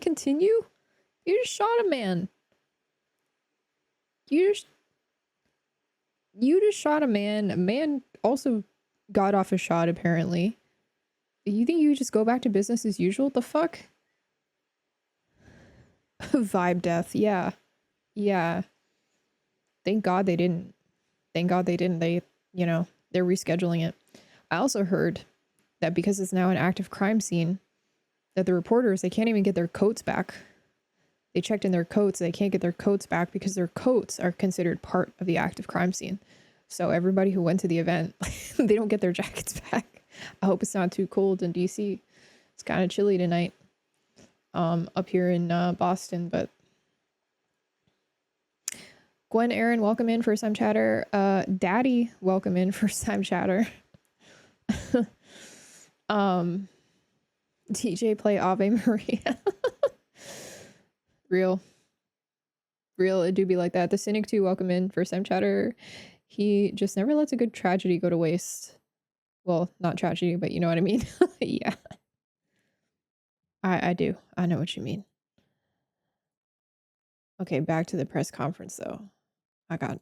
continue. You just shot a man. You just shot a man. A man also got off a shot, apparently. You think you just go back to business as usual? What the fuck? Vibe death. Yeah. Thank God they didn't. They, they're rescheduling it. I also heard that because it's now an active crime scene, that the reporters, they can't even get their coats back. They checked in their coats. They can't get their coats back because their coats are considered part of the active crime scene. So everybody who went to the event, they don't get their jackets back. I hope it's not too cold in DC. It's kind of chilly tonight up here in Boston, but Gwen Aaron, welcome in, first time chatter. Daddy, welcome in, first time chatter. DJ play Ave Maria. Real, it do be like that. The Cynic too, welcome in, first time chatter. He just never lets a good tragedy go to waste. Well, not tragedy, but you know what I mean. Yeah. I do. I know what you mean. Okay, back to the press conference though. I got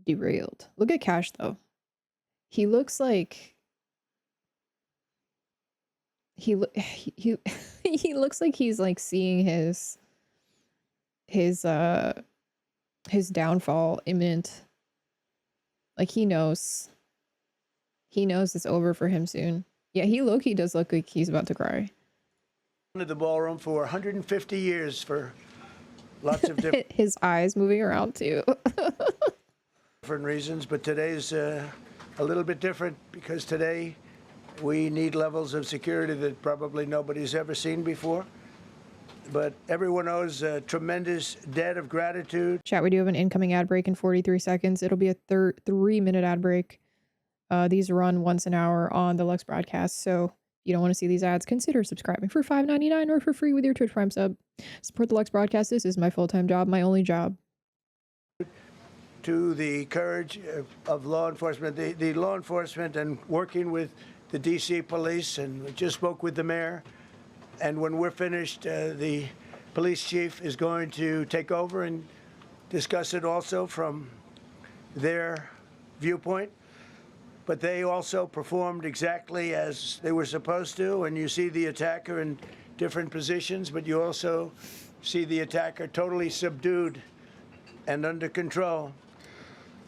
derailed. Look at Kash though. He looks like he looks like he's like seeing his downfall imminent. Like he knows it's over for him soon. Yeah, he does look like he's about to cry. Into the ballroom for 150 years for lots of different his eyes moving around too. different reasons, but today's a little bit different because today we need levels of security that probably nobody's ever seen before. But everyone owes a tremendous debt of gratitude. Chat, we do have an incoming ad break in 43 seconds. It'll be a 3-minute ad break. These run once an hour on the Lux broadcast, so if you don't want to see these ads, consider subscribing for $5.99 or for free with your Twitch Prime sub. Support the Lux broadcast. This is my full-time job, my only job. To the courage of law enforcement, the law enforcement, and working with the DC police, and we just spoke with the mayor. And when we're finished, the police chief is going to take over and discuss it also from their viewpoint. But they also performed exactly as they were supposed to. And you see the attacker in different positions, but you also see the attacker totally subdued and under control.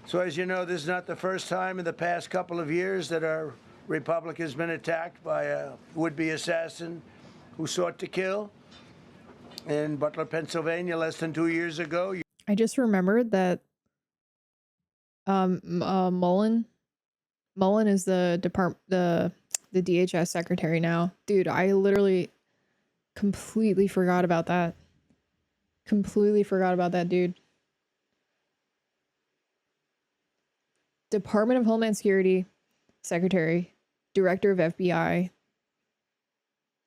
So as you know, this is not the first time in the past couple of years that our republic has been attacked by a would-be assassin who sought to kill. In Butler, Pennsylvania, less than 2 years ago. I just remembered that Mullen is the the DHS secretary now. Dude, I literally completely forgot about that. Completely forgot about that, dude. Department of Homeland Security secretary, director of FBI.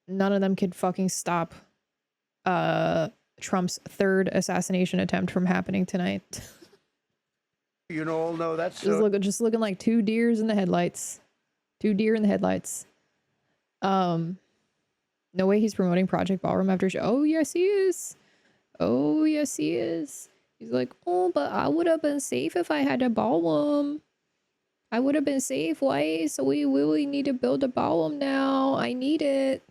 None of them could fucking stop Trump's third assassination attempt from happening tonight. You all know that's just looking like two deers in the headlights. Two deer in the headlights. No way he's promoting Project Ballroom after show. Oh yes he is. Oh yes he is. He's like, oh, but I would have been safe if I had a ballroom. I would have been safe, why? So we really need to build a ballroom now. I need it.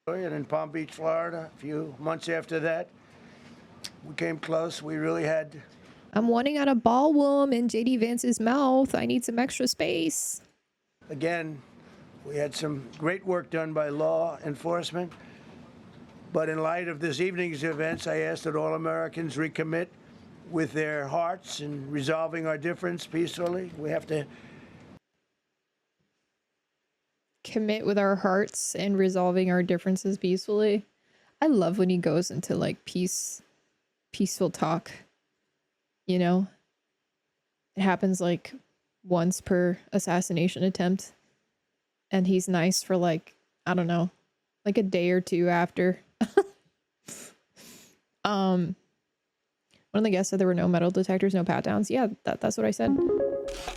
And in Palm Beach, Florida, a few months after that, we came close. We really had. I'm wanting out a ballroom in JD Vance's mouth. I need some extra space. Again, we had some great work done by law enforcement. But in light of this evening's events, I asked that all Americans recommit with their hearts in resolving our difference peacefully. We have to commit with our hearts and resolving our differences peacefully. I love when he goes into like peaceful talk. You know, it happens like once per assassination attempt, and he's nice for like, I don't know, like a day or two after. One of the guests said there were no metal detectors, no pat downs. Yeah, that's what I said.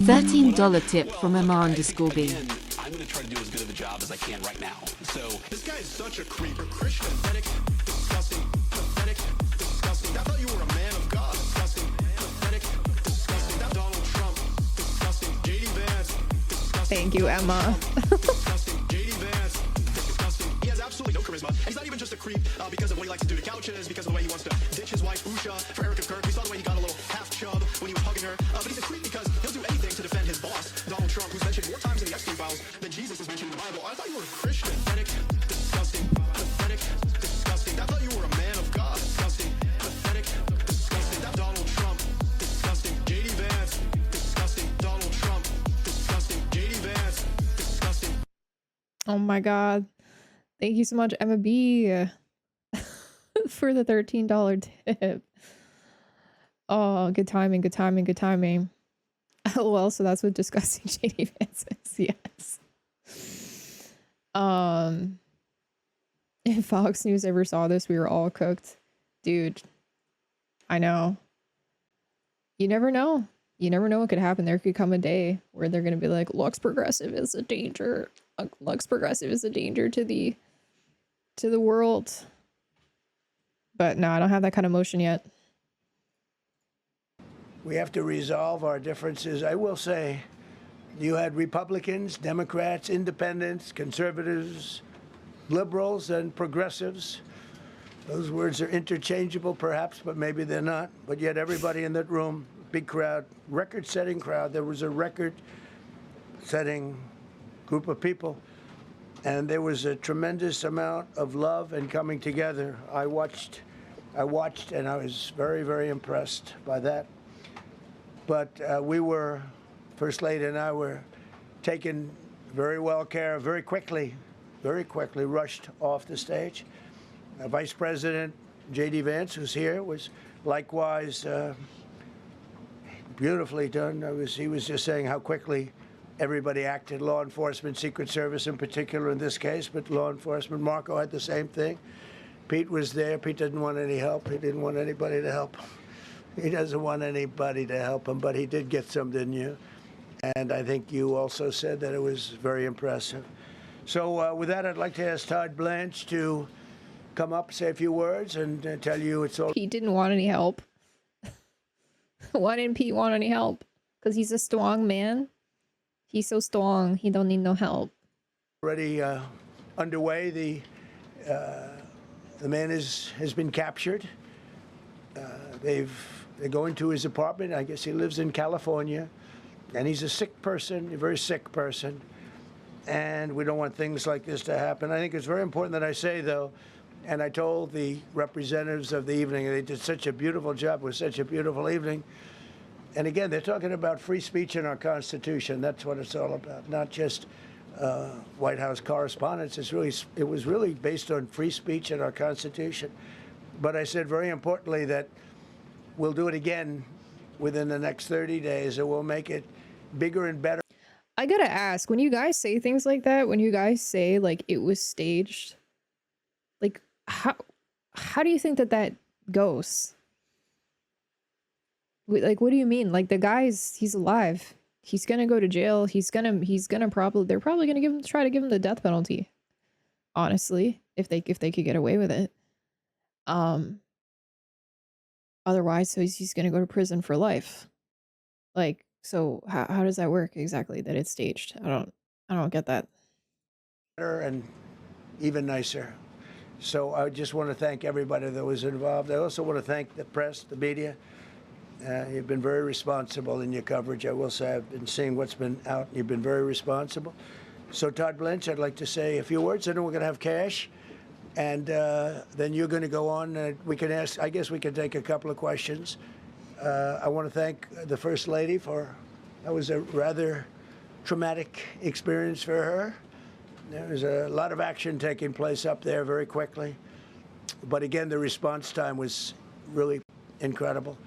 $13 tip from Amanda Scorby. I'm going to try to do as good of a job as I can right now. So this guy is such a creeper, Christian, pathetic, disgusting, pathetic, disgusting. I thought you were a man of God. Disgusting, pathetic, disgusting. That Donald Trump, disgusting. JD Vance, disgusting. Thank you, Emma. Disgusting. JD Vance, disgusting. He has absolutely no charisma. And he's not even just a creep because of what he likes to do to couches, because of the way he wants to ditch his wife Usha for Erica Kirk. We saw the way he got a little half chub when he was hugging her. But he's a creep because he'll do anything to defend his boss, Donald Trump, who's mentioned more times in the Epstein files than Jesus is mentioned in the Bible. I thought you were a Christian. Pathetic, disgusting, pathetic, disgusting. I thought you were a man of God. Disgusting, pathetic, disgusting. That Donald Trump, disgusting. JD Vance, disgusting. Donald Trump, disgusting. JD Vance, disgusting. Oh my God. Thank you so much, Emma B, for the $13 tip. Oh, good timing, good timing, good timing. Well, so that's what disgusting JD Vance is. Yes. If Fox News ever saw this, we were all cooked. Dude, I know. You never know. You never know what could happen. There could come a day where they're going to be like, Lux Progressive is a danger. Lux Progressive is a danger to the world. But no, I don't have that kind of emotion yet. We have to resolve our differences. I will say, you had Republicans, Democrats, independents, conservatives, liberals, and progressives. Those words are interchangeable, perhaps, but maybe they're not. But yet everybody in that room, big crowd, record-setting crowd. There was a record-setting group of people. And there was a tremendous amount of love and coming together. I watched, and I was very, very impressed by that. But we were, First Lady and I were taken very well care of, very quickly rushed off the stage. Vice President J.D. Vance, who's here, was likewise beautifully done. He was just saying how quickly everybody acted, law enforcement, Secret Service in particular in this case, but law enforcement. Marco had the same thing. Pete was there. Pete didn't want any help. He didn't want anybody to help him. He doesn't want anybody to help him, but he did get some, didn't you? And I think you also said that it was very impressive. So with that, I'd like to ask Todd Blanche to come up, say a few words, and tell you it's all. Pete didn't want any help. Why didn't Pete want any help? Because he's a strong man. He's so strong. He don't need no help. Already underway. The man has been captured. They're going to his apartment. I guess he lives in California, and he's a sick person, a very sick person. And we don't want things like this to happen. I think it's very important that I say, though, and I told the representatives of the evening, they did such a beautiful job. It was such a beautiful evening. And again, they're talking about free speech in our Constitution. That's what it's all about, not just White House Correspondents. It was really based on free speech and our Constitution. But I said very importantly that we'll do it again within the next 30 days, and we'll make it bigger and better. I gotta ask, when you guys say things like that, when you guys say like it was staged, like how do you think that goes? Like, what do you mean? Like, the guy's, he's alive. He's gonna go to jail. They're probably gonna try to give him the death penalty. Honestly, if they could get away with it. Otherwise, so he's gonna go to prison for life. Like, so how does that work exactly? That it's staged? I don't get that. And even nicer. So I just want to thank everybody that was involved. I also want to thank the press, the media. You've been very responsible in your coverage. I will say I've been seeing what's been out, and you've been very responsible. So Todd Blanche, I'd like to say a few words, and then we're going to have cash. And then you're going to go on. We can ask, I guess we can take a couple of questions. I want to thank the First Lady that was a rather traumatic experience for her. There was a lot of action taking place up there very quickly. But again, the response time was really incredible.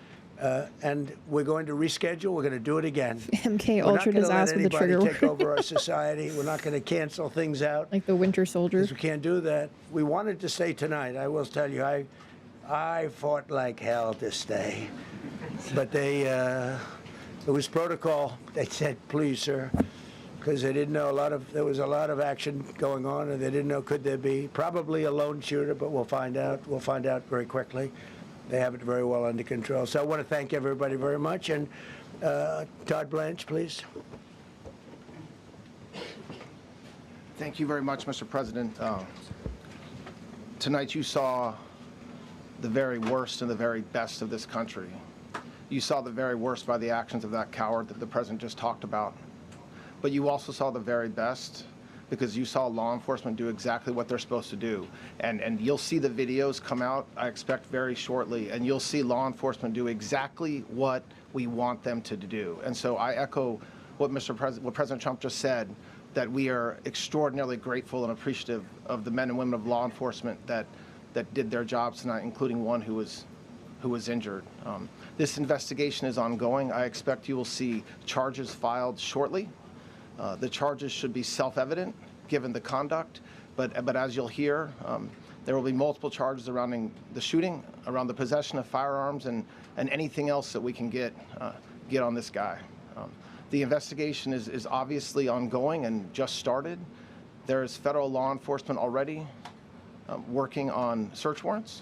And we're going to reschedule. We're going to do it again. MK Ultra his ass with the trigger word. Take over our society. We're not going to cancel things out. Like the Winter Soldier. We can't do that. We wanted to stay tonight. I will tell you, I fought like hell to stay. But it was protocol. They said, please, sir, because they didn't know there was a lot of action going on, and they didn't know could there be probably a lone shooter, but we'll find out. We'll find out very quickly. They have it very well under control. So I want to thank everybody very much. And Todd Blanche, please. Thank you very much, Mr. President. Tonight you saw the very worst and the very best of this country. You saw the very worst by the actions of that coward that the President just talked about. But you also saw the very best because you saw law enforcement do exactly what they're supposed to do. And you'll see the videos come out, I expect, very shortly, and you'll see law enforcement do exactly what we want them to do. And so I echo what President Trump just said, that we are extraordinarily grateful and appreciative of the men and women of law enforcement that did their jobs tonight, including one who was injured. This investigation is ongoing. I expect you will see charges filed shortly. The charges should be self-evident, given the conduct, but as you'll hear, there will be multiple charges surrounding the shooting, around the possession of firearms, and anything else that we can get on this guy. The investigation is obviously ongoing and just started. There is federal law enforcement already working on search warrants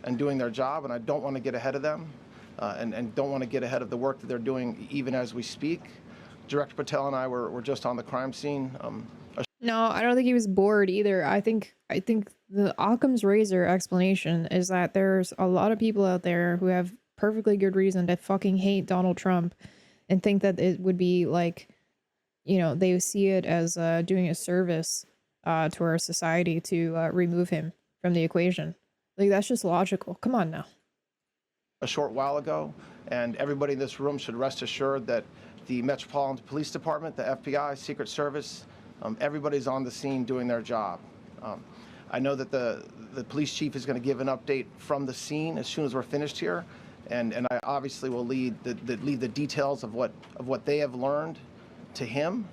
and doing their job, and I don't want to get ahead of them and don't want to get ahead of the work that they're doing even as we speak. Director Patel and I were just on the crime scene. No, I don't think he was bored either. I think the Occam's razor explanation is that there's a lot of people out there who have perfectly good reason to fucking hate Donald Trump and think that it would be like, you know, they see it as doing a service to our society to remove him from the equation. Like, that's just logical. Come on now. A short while ago, and everybody in this room should rest assured that the Metropolitan Police Department, the FBI, Secret Service, everybody's on the scene doing their job. I know that the police chief is going to give an update from the scene as soon as we're finished here, and I obviously will lead the details of what they have learned to him.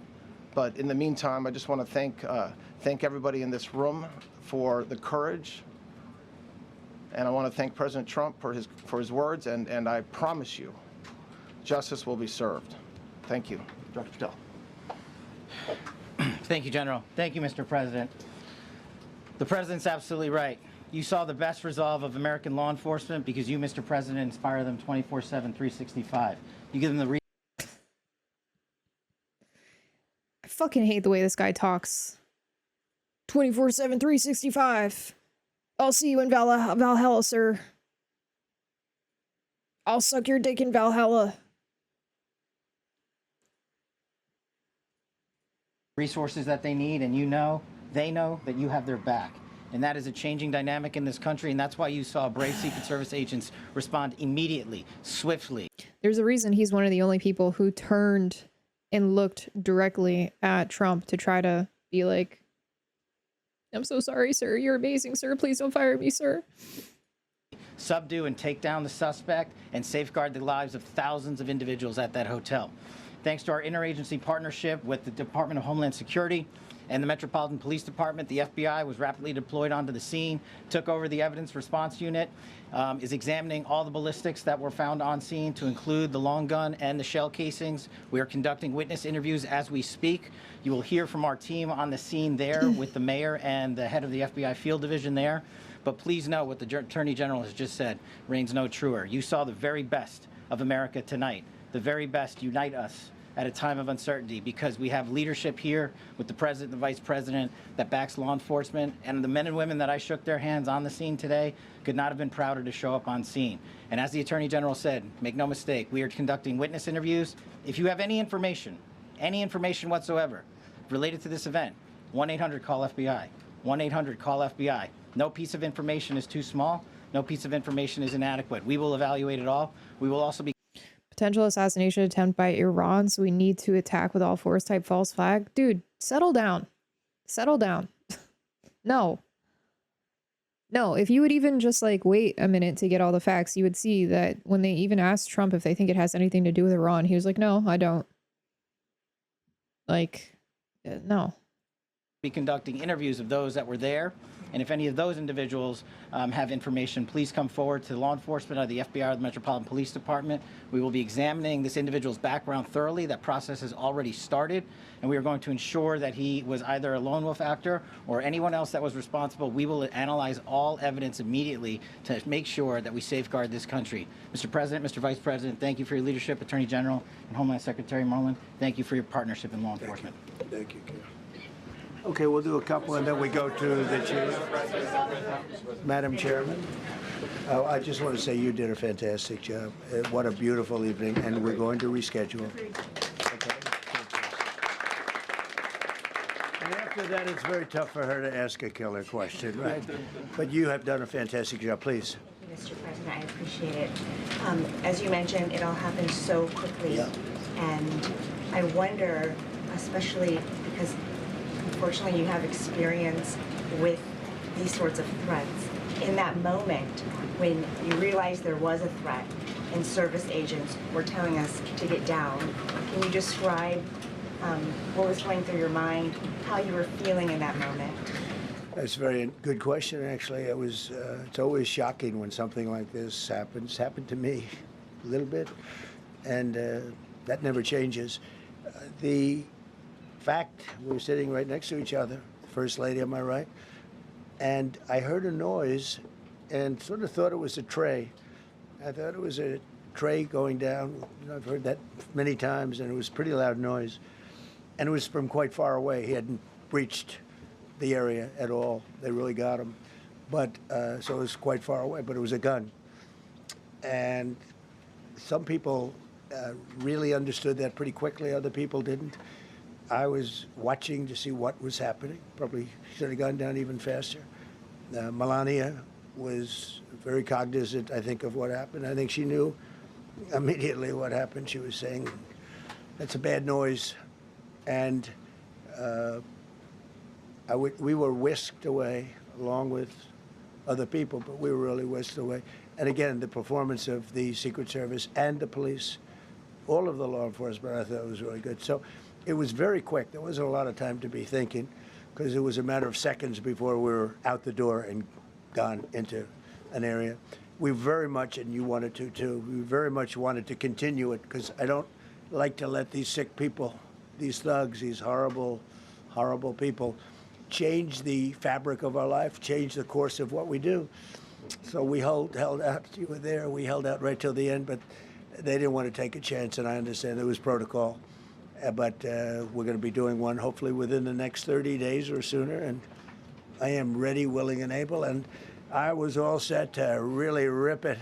But in the meantime, I just want to thank everybody in this room for the courage, and I want to thank President Trump for his words, and I promise you, justice will be served. Thank you, Dr. Patel. Thank you, General. Thank you, Mr. President. The President's absolutely right. You saw the best resolve of American law enforcement because you, Mr. President, inspire them 24/7, 365. You give them the I fucking hate the way this guy talks. 24/7, 365. I'll see you in Valhalla, sir. I'll suck your dick in Valhalla. resources that they need, and they know that you have their back. And that is a changing dynamic in this country, and that's why you saw brave Secret Service agents respond immediately, swiftly. There's a reason he's one of the only people who turned and looked directly at Trump to try to be like, I'm so sorry, sir. You're amazing, sir. Please don't fire me, sir. Subdue and take down the suspect and safeguard the lives of thousands of individuals at that hotel. Thanks to our interagency partnership with the Department of Homeland Security and the Metropolitan Police Department, the FBI was rapidly deployed onto the scene, took over the evidence response unit, is examining all the ballistics that were found on scene to include the long gun and the shell casings. We are conducting witness interviews as we speak. You will hear from our team on the scene there with the mayor and the head of the FBI field division there. But please know what the Attorney General has just said reigns no truer. You saw the very best of America tonight. The very best unite us at a time of uncertainty, because we have leadership here with the President and the Vice President that backs law enforcement, and the men and women that I shook their hands on the scene today could not have been prouder to show up on scene. And as the Attorney General said, make no mistake, we are conducting witness interviews. If you have any information whatsoever related to this event, 1-800-CALL-FBI, 1-800-CALL-FBI. No piece of information is too small. No piece of information is inadequate. We will evaluate it all. We will also be Potential assassination attempt by Iran, so we need to attack with all force type false flag. Dude, settle down. Settle down. No. No, if you would even just like wait a minute to get all the facts, you would see that when they even asked Trump if they think it has anything to do with Iran, he was like, no, I don't. Like, no. Be conducting interviews of those that were there. And if any of those individuals have information, please come forward to law enforcement or the FBI or the Metropolitan Police Department. We will be examining this individual's background thoroughly. That process has already started, and we are going to ensure that he was either a lone wolf actor or anyone else that was responsible. We will analyze all evidence immediately to make sure that we safeguard this country. Mr. President, Mr. Vice President, thank you for your leadership. Attorney General and Homeland Secretary Merlin, thank you for your partnership in law enforcement. Thank you, Ken. Okay, we'll do a couple and then we go to the chief. Madam Chairman, I just want to say you did a fantastic job. What a beautiful evening, and we're going to reschedule. Okay. And after that, it's very tough for her to ask a killer question, right? But you have done a fantastic job. Please. Mr. President, I appreciate it. As you mentioned, it all happened so quickly. Yeah. And I wonder, especially because unfortunately, you have experience with these sorts of threats. In that moment, when you realized there was a threat and service agents were telling us to get down, can you describe what was going through your mind, how you were feeling in that moment? That's a very good question, actually. It's always shocking when something like this happens. It's happened to me a little bit, and that never changes. The fact, we were sitting right next to each other, the First Lady on my right, and I heard a noise and sort of thought it was a tray. I thought it was a tray going down. I've heard that many times, and it was a pretty loud noise. And it was from quite far away. He hadn't breached the area at all. They really got him. But, so it was quite far away, but it was a gun. And some people really understood that pretty quickly, other people didn't. I was watching to see what was happening. Probably should have gone down even faster. Melania was very cognizant, I think, of what happened. I think she knew immediately what happened. She was saying, that's a bad noise. And we were whisked away along with other people, but we were really whisked away. And again, the performance of the Secret Service and the police, all of the law enforcement, I thought was really good. So it was very quick. There wasn't a lot of time to be thinking, because it was a matter of seconds before we were out the door and gone into an area. We very much, and you wanted to too, we very much wanted to continue it, because I don't like to let these sick people, these thugs, these horrible, horrible people, change the fabric of our life, change the course of what we do. So we held out. You were there. We held out right till the end, but they didn't want to take a chance, and I understand there was protocol. But we're going to be doing one hopefully within the next 30 days or sooner, and I am ready, willing, and able. And I was all set to really rip it.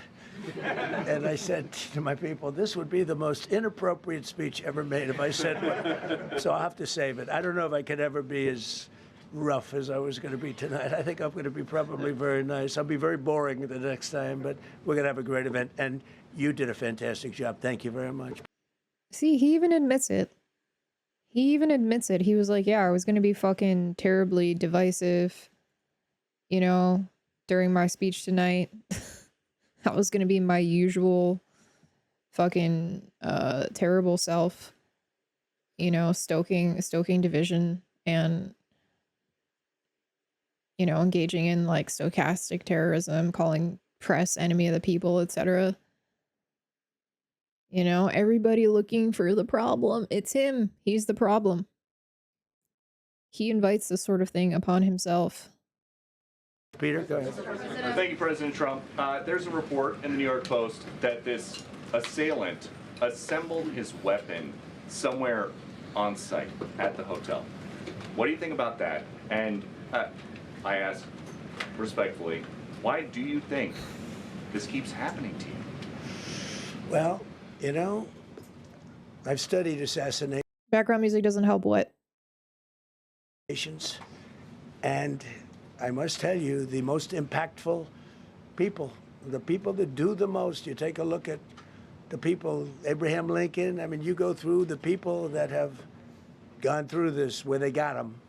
And I said to my people, this would be the most inappropriate speech ever made if I said one. So I'll have to save it. I don't know if I could ever be as rough as I was going to be tonight. I think I'm going to be probably very nice. I'll be very boring the next time, but we're going to have a great event. And you did a fantastic job. Thank you very much. See, he even admits it. He even admits it. He was like, yeah, I was going to be fucking terribly divisive, you know, during my speech tonight. That was going to be my usual fucking terrible self, you know, stoking division and, you know, engaging in like stochastic terrorism, calling press enemy of the people, etc. You know, everybody looking for the problem. It's him. He's the problem. He invites this sort of thing upon himself. Peter, go ahead. Thank you, President Trump. There's a report in the New York Post that this assailant assembled his weapon somewhere on site at the hotel. What do you think about that? And I ask respectfully, why do you think this keeps happening to you? Well, you know, I've studied assassinations, Background music doesn't help what? and I must tell you, the most impactful people, the people that do the most, you take a look at the people, Abraham Lincoln, I mean, you go through the people that have gone through this where they got them,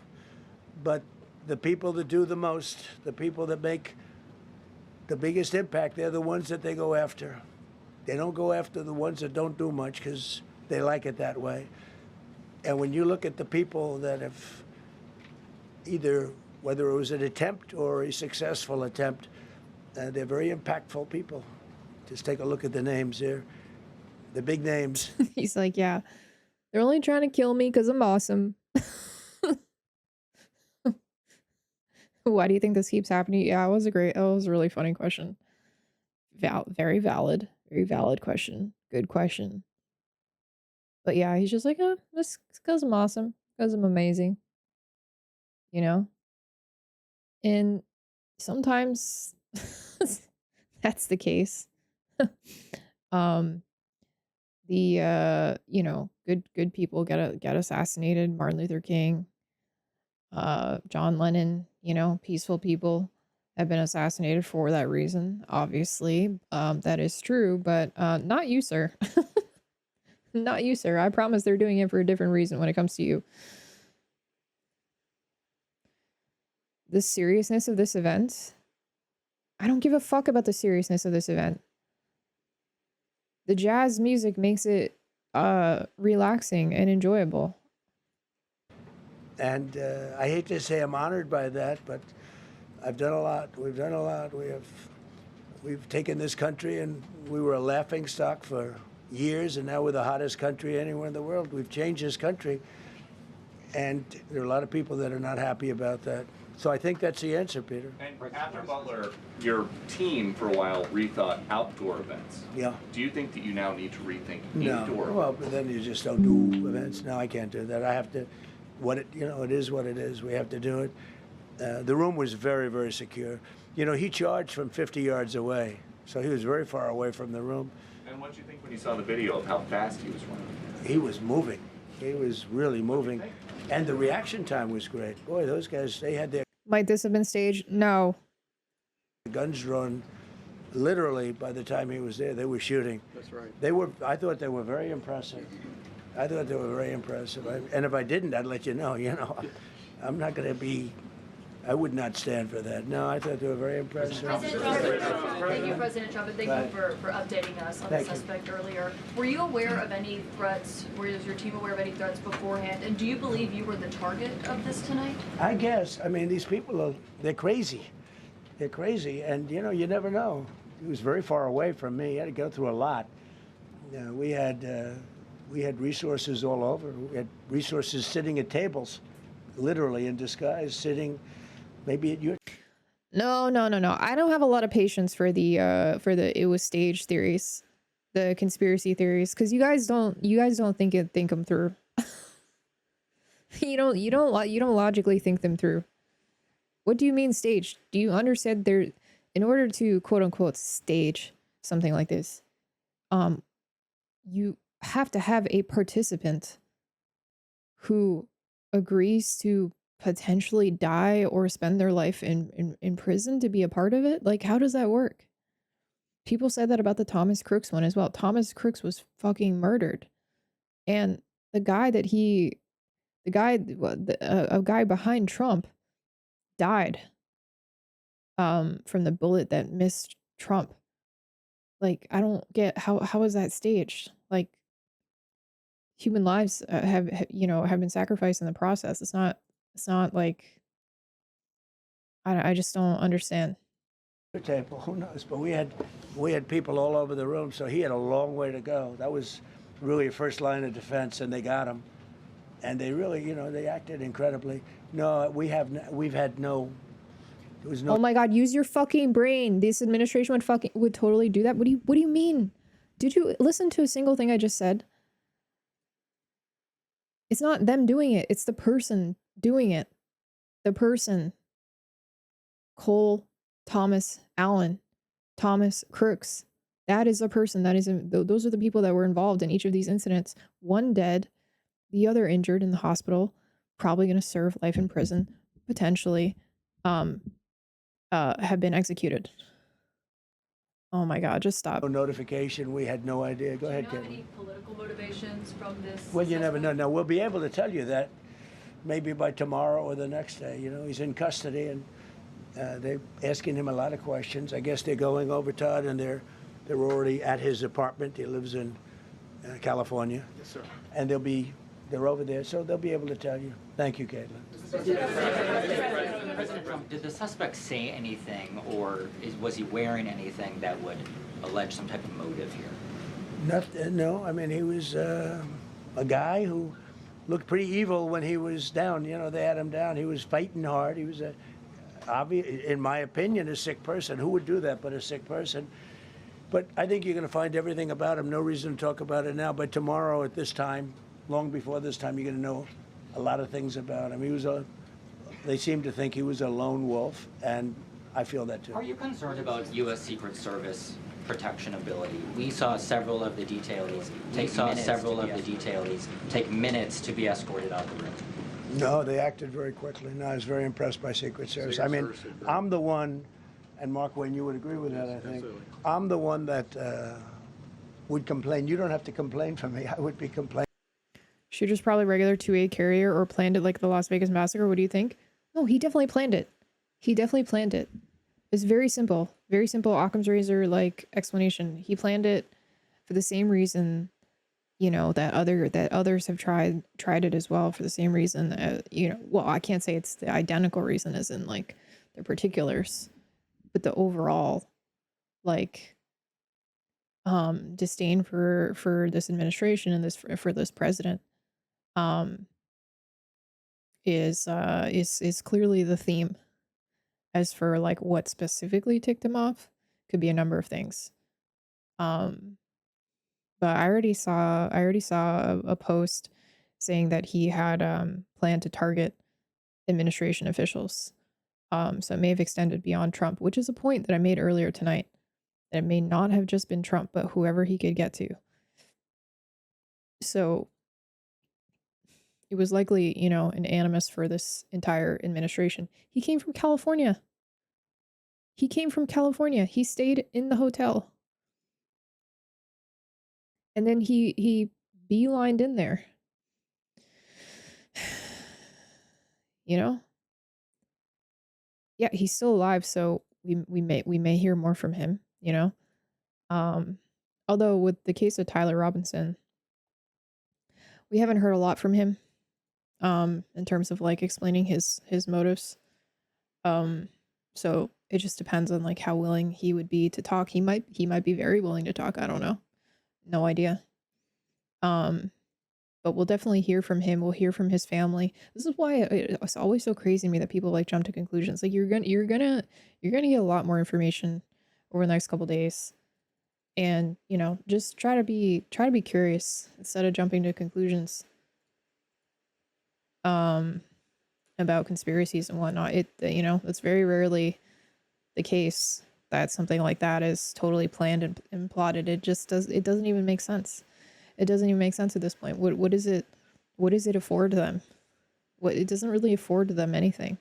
but the people that do the most, the people that make the biggest impact, they're the ones that they go after. They don't go after the ones that don't do much because they like it that way. And when you look at the people that have either, whether it was an attempt or a successful attempt, they're very impactful people. Just take a look at the names there, the big names. He's like, yeah, they're only trying to kill me because I'm awesome. Why do you think this keeps happening? Yeah, it was a really funny question. Very valid question. Good question. But yeah, he's just like, oh, this because I'm awesome, because I'm amazing. You know? And sometimes that's the case. You know, good people get assassinated. Martin Luther King, John Lennon, you know, peaceful people have been assassinated for that reason. Obviously, that is true, but not you, sir. Not you, sir. I promise they're doing it for a different reason when it comes to you. The seriousness of this event, I don't give a fuck about the seriousness of this event. The jazz music makes it relaxing and enjoyable. And I hate to say I'm honored by that, but I've done a lot. We've done a lot. We've taken this country, and we were a laughingstock for years, and now we're the hottest country anywhere in the world. We've changed this country, and there are a lot of people that are not happy about that. So I think that's the answer, Peter. And after Butler, your team for a while rethought outdoor events. Yeah. Do you think that you now need to rethink No. indoor? Well, but then you just don't do events. No, I can't do that. I have to. It is what it is. We have to do it. The room was very, very secure. You know, he charged from 50 yards away, so he was very far away from the room. And what did you think when you saw the video of how fast he was running? He was moving. He was really moving. And the reaction time was great. Boy, those guys, they had their Might this have been staged? No. guns drawn. Literally, by the time he was there, they were shooting. That's right. I thought they were very impressive. And if I didn't, I'd let you know, I'm not going to be, I would not stand for that. No, I thought they were very impressive. President Trump, thank you, President Trump, and thank you for updating us on the suspect earlier. Were you aware of any threats? Was your team aware of any threats beforehand? And do you believe you were the target of this tonight? I guess. I mean, these people they're crazy. They're crazy, and you never know. He was very far away from me. He had to go through a lot. We had resources all over. We had resources sitting at tables, literally in disguise, sitting maybe at your. No. I don't have a lot of patience for the it was staged theories, the conspiracy theories, because you guys don't think them through. you don't logically think them through. What do you mean staged? Do you understand in order to quote unquote stage something like this, you have to have a participant who agrees to potentially die or spend their life in prison to be a part of it? Like, how does that work? People said that about the Thomas Crooks one as well. Thomas Crooks was fucking murdered. And the guy that he The guy, a guy behind Trump died from the bullet that missed Trump. Like, I don't get how is that staged? Like, human lives have been sacrificed in the process. It's not like I just don't understand. Table, who knows? But we had people all over the room, so he had a long way to go. That was really a first line of defense, and they got him. And they really, they acted incredibly. No, we've had no. There was no. Oh my God! Use your fucking brain. This administration would totally do that. What do you mean? Did you listen to a single thing I just said? It's not them doing it. It's the person doing it. The person. Cole Tomas Allen, Thomas Crooks. That is a person. Those are the people that were involved in each of these incidents. One dead, the other injured in the hospital, probably going to serve life in prison, potentially, have been executed. Oh my God, just stop. No notification. We had no idea. Go ahead, Do you know Kevin. any political motivations from this? Well, you never know. Now, we'll be able to tell you that maybe by tomorrow or the next day. He's in custody, and they're asking him a lot of questions. I guess they're going over, Todd, and they're already at his apartment. He lives in California. Yes, sir. And they're over there, so they'll be able to tell you. Thank you, Caitlin. President Trump, did the suspect say anything, or was he wearing anything that would allege some type of motive here? No, I mean, he was a guy who looked pretty evil when he was down. They had him down. He was fighting hard. He was in my opinion, a sick person. Who would do that but a sick person? But I think you're going to find everything about him. No reason to talk about it now. But tomorrow at this time, long before this time, you're going to know a lot of things about him. They seem to think he was a lone wolf, and I feel that too. Are you concerned about U.S. Secret Service protection ability? We saw several of the detailees take minutes to be escorted out of the room. No, they acted very quickly. No, I was very impressed by Secret Service. I mean, I'm the one, and Mark Wayne, you would agree with that, I think. Absolutely. I'm the one that would complain. You don't have to complain for me. I would be complaining. Shooter's probably regular 2A carrier or planned it like the Las Vegas massacre. What do you think? No, he definitely planned it. It's very simple. Very simple Occam's razor explanation. He planned it for the same reason, that others have tried it as well, for the same reason. Well, I can't say it's the identical reason as in the particulars, but the overall disdain for this administration and for this president is clearly the theme. As for what specifically ticked him off, could be a number of things. But I already saw a post saying that he had planned to target administration officials. So it may have extended beyond Trump, which is a point that I made earlier tonight. That it may not have just been Trump, but whoever he could get to. So it was likely, an animus for this entire administration. He came from California. He stayed in the hotel. And then he beelined in there. Yeah, he's still alive, so we may hear more from him, Although with the case of Tyler Robinson, we haven't heard a lot from him in terms of explaining his motives. So it just depends on how willing he would be to talk. He might be very willing to talk. I don't know. No idea. But we'll definitely hear from him. We'll hear from his family. This is why it's always so crazy to me that people jump to conclusions. You're gonna get a lot more information over the next couple days, and just try to be curious instead of jumping to conclusions about conspiracies and whatnot. It's very rarely the case that something like that is totally planned and plotted. It doesn't even make sense. It doesn't even make sense at this point. What does it afford them? It doesn't really afford them anything.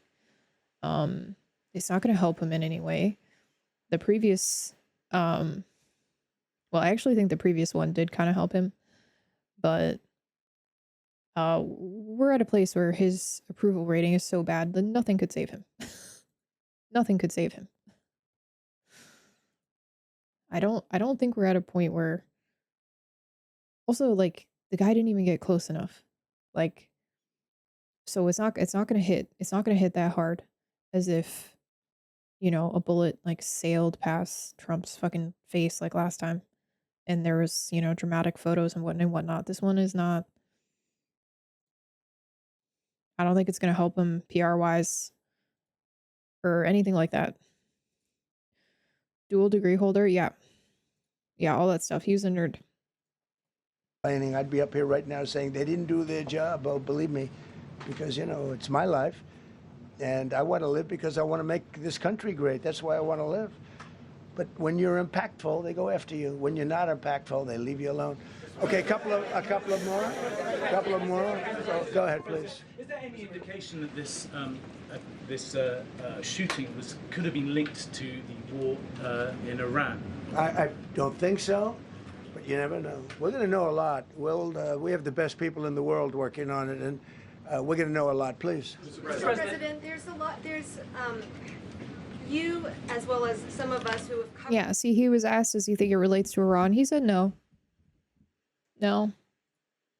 It's not going to help him in any way. The previous, well, I actually think the previous one did kind of help him, but we're at a place where his approval rating is so bad that nothing could save him. Nothing could save him. I don't think we're at a point where also like the guy didn't even get close enough. Like so it's not gonna hit that hard as if, you know, a bullet like sailed past Trump's fucking face like last time. And there was, you know, dramatic photos and whatnot. This one is not. I don't think it's gonna help him PR wise or anything like that. Dual degree holder, yeah. Yeah, all that stuff. He was a nerd. I'd be up here right now saying they didn't do their job. Oh, believe me, because, you know, it's my life. And I want to live because I want to make this country great. That's why I want to live. But when you're impactful, they go after you. When you're not impactful, they leave you alone. Okay, a couple of more. Go ahead, please. Is there any indication that this shooting could have been linked to the war in Iran? I don't think so, but you never know. We're going to know a lot. We have the best people in the world working on it, and we're going to know a lot. Please. Mr. President, there's a lot. There's you as well as some of us who have covered. Yeah, see, he was asked, does he think it relates to Iran? He said no. No.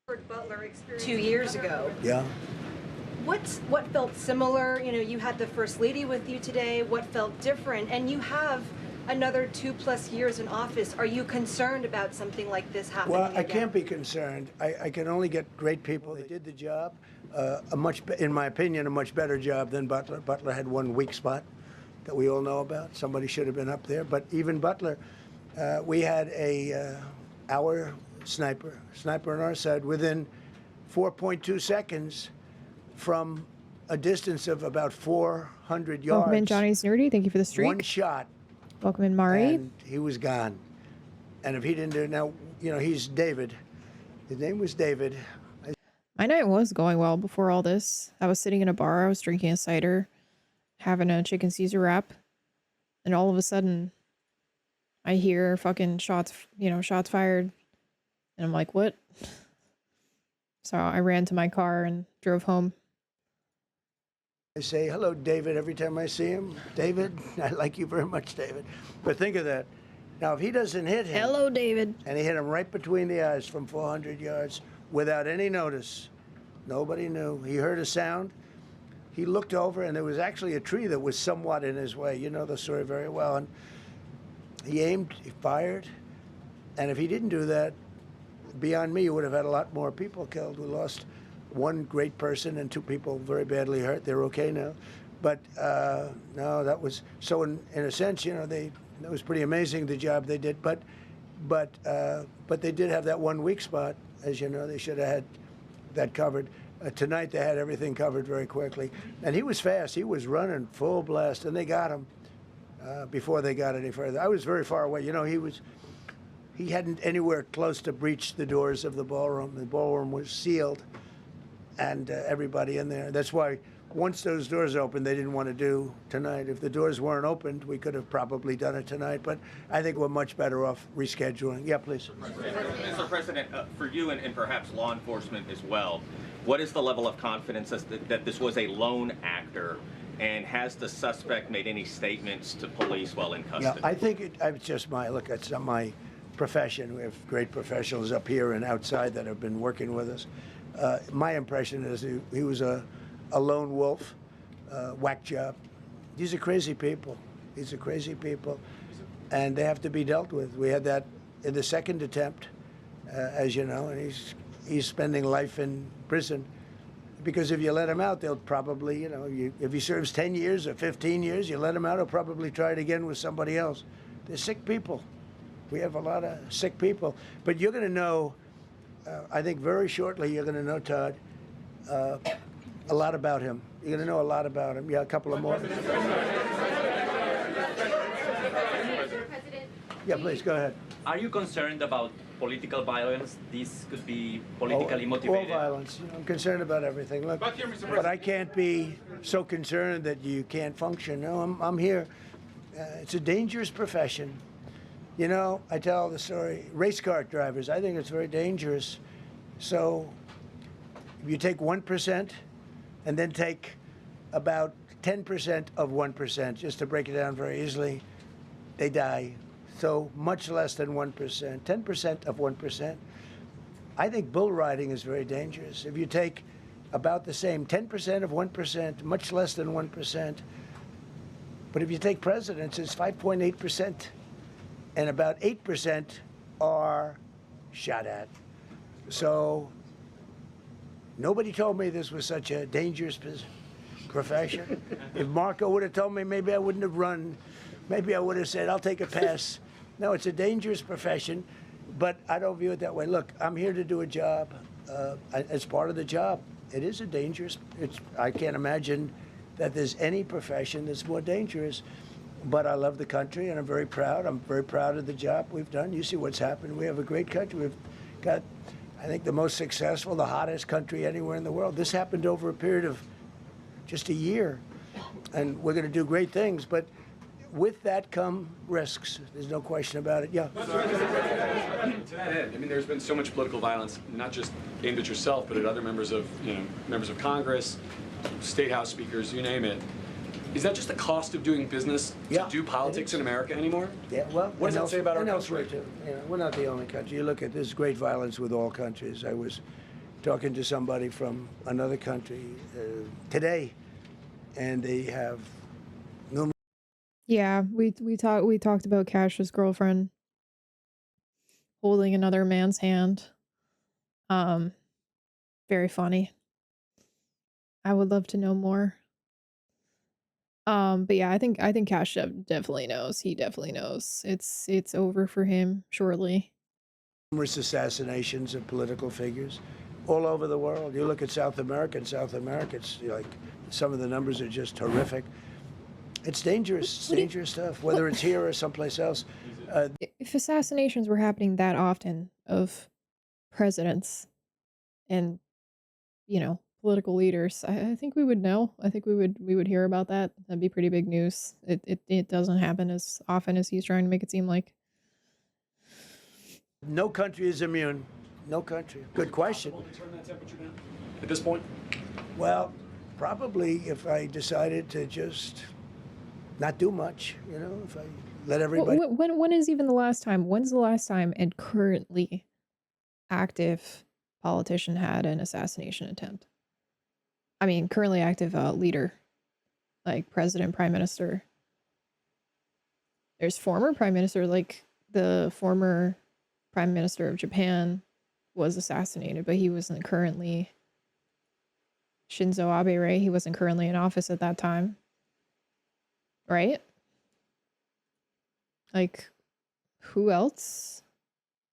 Butler experience 2 years ago. Yeah. What felt similar? You know, you had the First Lady with you today. What felt different? And you have another 2+ years in office. Are you concerned about something like this happening Well, I again? can't be concerned. I can only get great people. They did the job, in my opinion, a much better job than Butler. Butler had one weak spot that we all know about. Somebody should have been up there. But even Butler, we had our sniper on our side within 4.2 seconds from a distance of about 400 yards. Welcome in, Johnny's Nerdy. Thank you for the streak. One shot. Welcome in, Mari. And he was gone. And if he didn't do it, now, you know, he's David. His name was David. My night was going well before all this. I was sitting in a bar. I was drinking a cider, having a chicken Caesar wrap. And all of a sudden, I hear fucking shots fired. And I'm like, what? So I ran to my car and drove home. I say, hello, David, every time I see him. David, I like you very much, David. But think of that. Now, if he doesn't hit him. Hello, David. And he hit him right between the eyes from 400 yards without any notice. Nobody knew. He heard a sound. He looked over, and there was actually a tree that was somewhat in his way. You know the story very well. And he aimed, he fired. And if he didn't do that, beyond me, you would have had a lot more people killed. We lost one great person and 2 people very badly hurt. They're okay now. But no, that was so. In a sense, you know, it was pretty amazing the job they did. But they did have that one weak spot, as you know. They should have had that covered. Tonight they had everything covered very quickly, and he was fast. He was running full blast, and they got him before they got any further. I was very far away. You know, he hadn't anywhere close to breach the doors of the ballroom. The ballroom was sealed, and everybody in there. That's why once those doors opened, they didn't want to do tonight. If the doors weren't opened, we could have probably done it tonight, but I think we're much better off rescheduling. Yeah, please. Mr. President, for you and perhaps law enforcement as well, what is the level of confidence that this was a lone actor, and has the suspect made any statements to police while in custody? Yeah, I think it's just it's not my profession. We have great professionals up here and outside that have been working with us. My impression is he was a lone wolf, whack job. These are crazy people. And they have to be dealt with. We had that in the second attempt, as you know, and he's spending life in prison. Because if you let him out, they'll probably, you know, if he serves 10 years or 15 years, you let him out, he'll probably try it again with somebody else. They're sick people. We have a lot of sick people. But you're going to know, I think very shortly, you're going to know, Todd, a lot about him. You're going to know a lot about him. Yeah, a couple of more. Yeah, please, go ahead. Are you concerned about political violence? This could be politically motivated. All violence. I'm concerned about everything. Look, but I can't be so concerned that you can't function. No, I'm here. It's a dangerous profession. You know, I tell the story, race car drivers, I think it's very dangerous. So If you take 1% and then take about 10% of 1%, just to break it down very easily, they die. So much less than 1%, 10% of 1%. I think bull riding is very dangerous. If you take about the same, 10% of 1%, much less than 1%. But if you take presidents, it's 5.8%. And about 8% are shot at. So nobody told me this was such a dangerous profession. If Marco would have told me, maybe I wouldn't have run. Maybe I would have said, I'll take a pass. No, it's a dangerous profession, but I don't view it that way. Look, I'm here to do a job. As part of the job, it is a dangerous, I can't imagine that there's any profession that's more dangerous. But I love the country, and I'm very proud. I'm very proud of the job we've done. You see what's happened. We have a great country. We've got, I think, the most successful, the hottest country anywhere in the world. This happened over a period of just a year, and we're going to do great things. But with that come risks. There's no question about it. Yeah. To that end, I mean, there's been so much political violence, not just aimed at yourself, but at other members of, members of Congress, state house speakers, you name it. Is that just the cost of doing business to do politics in America anymore? Yeah, well, what does that say about our elsewhere country? too. We're not the only country. You look at this great violence with all countries. I was talking to somebody from another country today, and they have numerous. Yeah, we talked about Cash's girlfriend holding another man's hand. Very funny. I would love to know more. But yeah, I think Cash definitely knows. He definitely knows. It's over for him shortly. Numerous assassinations of political figures all over the world. You look at South America, it's like some of the numbers are just horrific. It's dangerous. It's dangerous stuff, whether it's here or someplace else. If assassinations were happening that often of presidents and, political leaders, I think we would know. I think we would hear about that. That'd be pretty big news. It doesn't happen as often as he's trying to make it seem like. No country is immune. No country. Good question. To turn that temperature down at this point? Well, probably if I decided to just not do much, if I let everybody. When is even the last time? When's the last time a currently active politician had an assassination attempt? I mean, currently active leader, like president, prime minister. There's former prime minister, like the former prime minister of Japan was assassinated, but he wasn't currently. Shinzo Abe, right? He wasn't currently in office at that time. Right? Like, who else?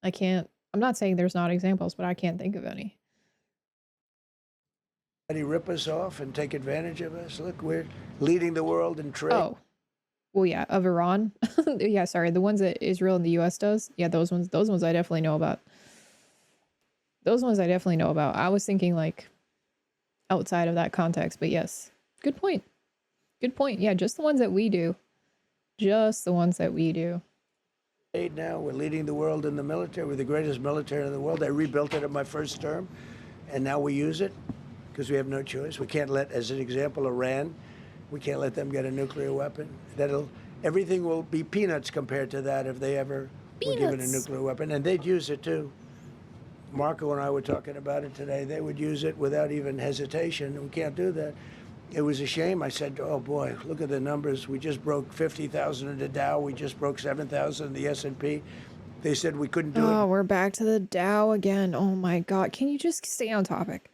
I'm not saying there's not examples, but I can't think of any. Rip us off and take advantage of us. Look, we're leading the world in trade. Oh, well, yeah, of Iran. Yeah, sorry, the ones that Israel and the U.S. does. Yeah, those ones I definitely know about. I was thinking like outside of that context, but yes, good point. Yeah, just the ones that we do. Now we're leading the world in the military. We're the greatest military in the world. I rebuilt it in my first term, and now we use it because we have no choice. We can't let, as an example, Iran, we can't let them get a nuclear weapon. Everything will be peanuts compared to that if they ever were given a nuclear weapon, and they'd use it too. Marco and I were talking about it today. They would use it without even hesitation. We can't do that. It was a shame. I said, oh boy, look at the numbers. We just broke 50,000 in the Dow. We just broke 7,000 in the S&P. They said we couldn't do it. Oh, we're back to the Dow again. Oh my God. Can you just stay on topic?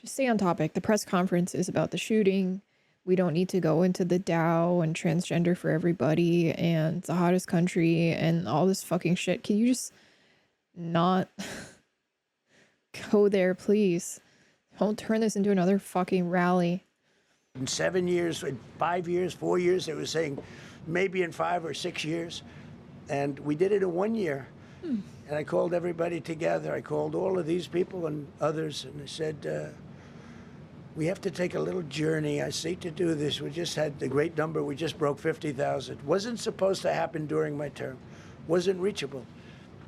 Just stay on topic. The press conference is about the shooting. We don't need to go into the Dow and transgender for everybody and the hottest country and all this fucking shit. Can you just not go there, please? Don't turn this into another fucking rally. In 7 years, in 5 years, 4 years, they were saying maybe in 5 or 6 years. And we did it in 1 year. And I called everybody together. I called all of these people and others, and I said, we have to take a little journey. I say to do this. We just had the great number. We just broke 50,000. Wasn't supposed to happen during my term. Wasn't reachable.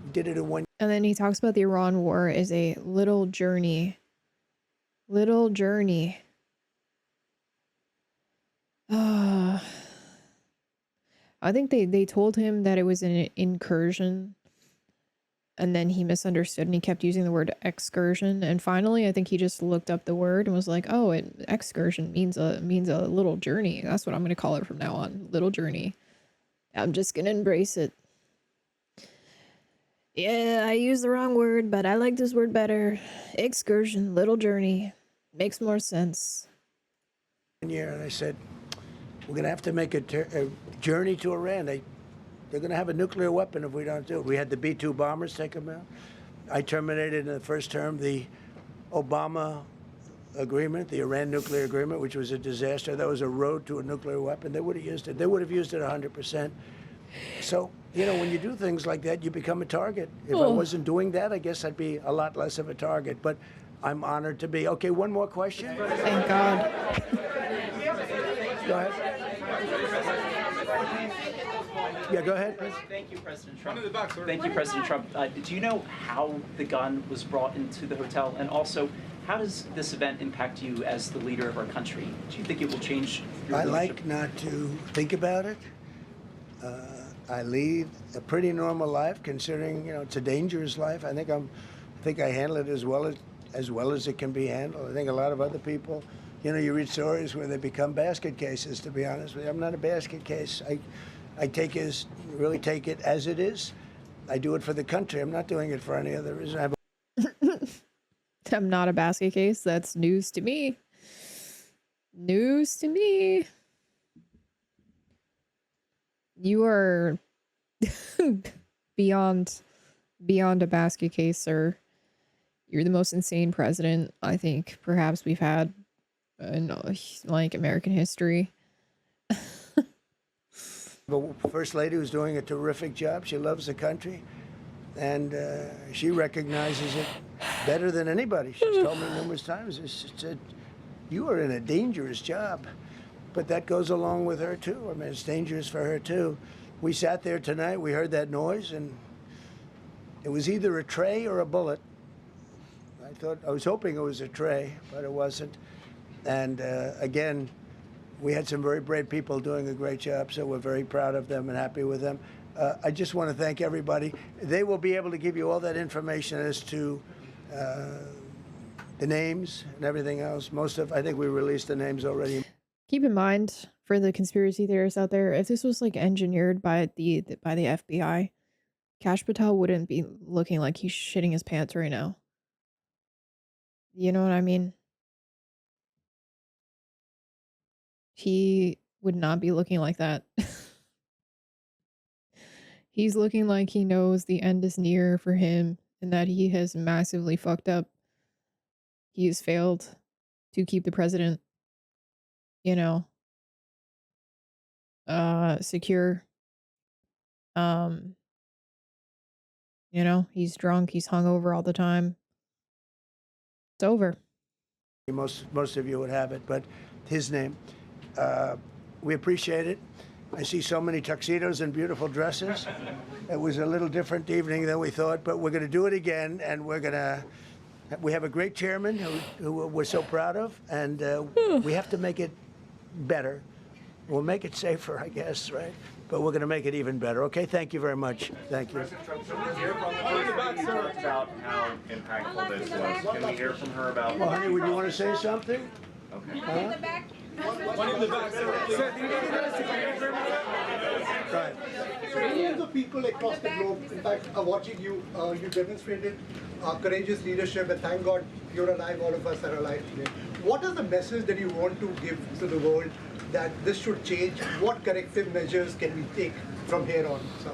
We did it in 1 year. And then he talks about the Iran war as a little journey Little journey. I think they told him that it was an incursion, and then he misunderstood and he kept using the word excursion. And finally, I think he just looked up the word and was like, "Oh, excursion means a little journey. That's what I'm going to call it from now on. Little journey. I'm just going to embrace it." Yeah, I used the wrong word, but I like this word better. Excursion, little journey. Makes more sense. Year, and I said, we're going to have to make a journey to Iran. They're going to have a nuclear weapon if we don't do it. We had the B-2 bombers take them out. I terminated in the first term the Obama agreement, the Iran nuclear agreement, which was a disaster. That was a road to a nuclear weapon. They would have used it. They would have used it 100%. So, when you do things like that, you become a target. If I wasn't doing that, I guess I'd be a lot less of a target. But I'm honored to be. Okay, one more question. Thank God. Go ahead. Yeah, go ahead. Thank you, President Trump. Thank you, President Trump. Do you know how the gun was brought into the hotel? And also, how does this event impact you as the leader of our country? Do you think it will change your leadership? I like not to think about it. I lead a pretty normal life, considering it's a dangerous life. I think I handle it as well as it can be handled. I think a lot of other people, you read stories where they become basket cases. To be honest with you, I'm not a basket case. I really take it as it is. I do it for the country. I'm not doing it for any other reason. I'm not a basket case. That's news to me. News to me. You are beyond a basket case, sir. You're the most insane president I think perhaps we've had in American history. The First Lady was doing a terrific job. She loves the country, and she recognizes it better than anybody. She's told me numerous times. She said, "You are in a dangerous job." But that goes along with her, too. I mean, it's dangerous for her, too. We sat there tonight. We heard that noise, and it was either a tray or a bullet. I was hoping it was a tray, but it wasn't. And again, we had some very brave people doing a great job, so we're very proud of them and happy with them. I just want to thank everybody. They will be able to give you all that information as to the names and everything else. I think we released the names already. Keep in mind, for the conspiracy theorists out there, if this was engineered by the FBI, Kash Patel wouldn't be looking like he's shitting his pants right now. You know what I mean? He would not be looking like that. He's looking like he knows the end is near for him and that he has massively fucked up. He has failed to keep the president, secure. He's drunk, he's hungover all the time. It's over. Most of you would have it, but his name. We appreciate it. I see so many tuxedos and beautiful dresses. It was a little different evening than we thought, but we're going to do it again, and we have a great chairman who we're so proud of, and we have to make it better. We'll make it safer, I guess, right? But we're going to make it even better. Okay, thank you very much. Thank you. President Trump, can we hear from the First Lady? You talked about how impactful this was. Can we hear from her about... Well, honey, would you want to say something? Okay. Huh? One in the back, sir. Millions of people across the globe, in fact, are watching you. You demonstrated courageous leadership, and thank God you're alive. All of us are alive today. What is the message that you want to give to the world that this should change? What corrective measures can we take from here on, sir?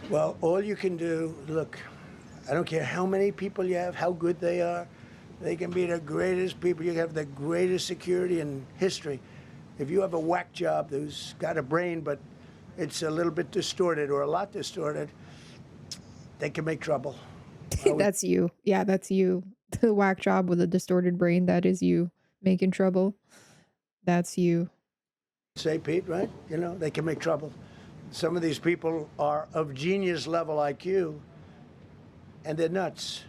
Well, all you can do, look, I don't care how many people you have, how good they are. They can be the greatest people. You have the greatest security in history. If you have a whack job who's got a brain, but it's a little bit distorted or a lot distorted, they can make trouble. That's you. Yeah, that's you. The whack job with a distorted brain, that is you making trouble. That's you. Say, Pete, right? They can make trouble. Some of these people are of genius level IQ, and they're nuts.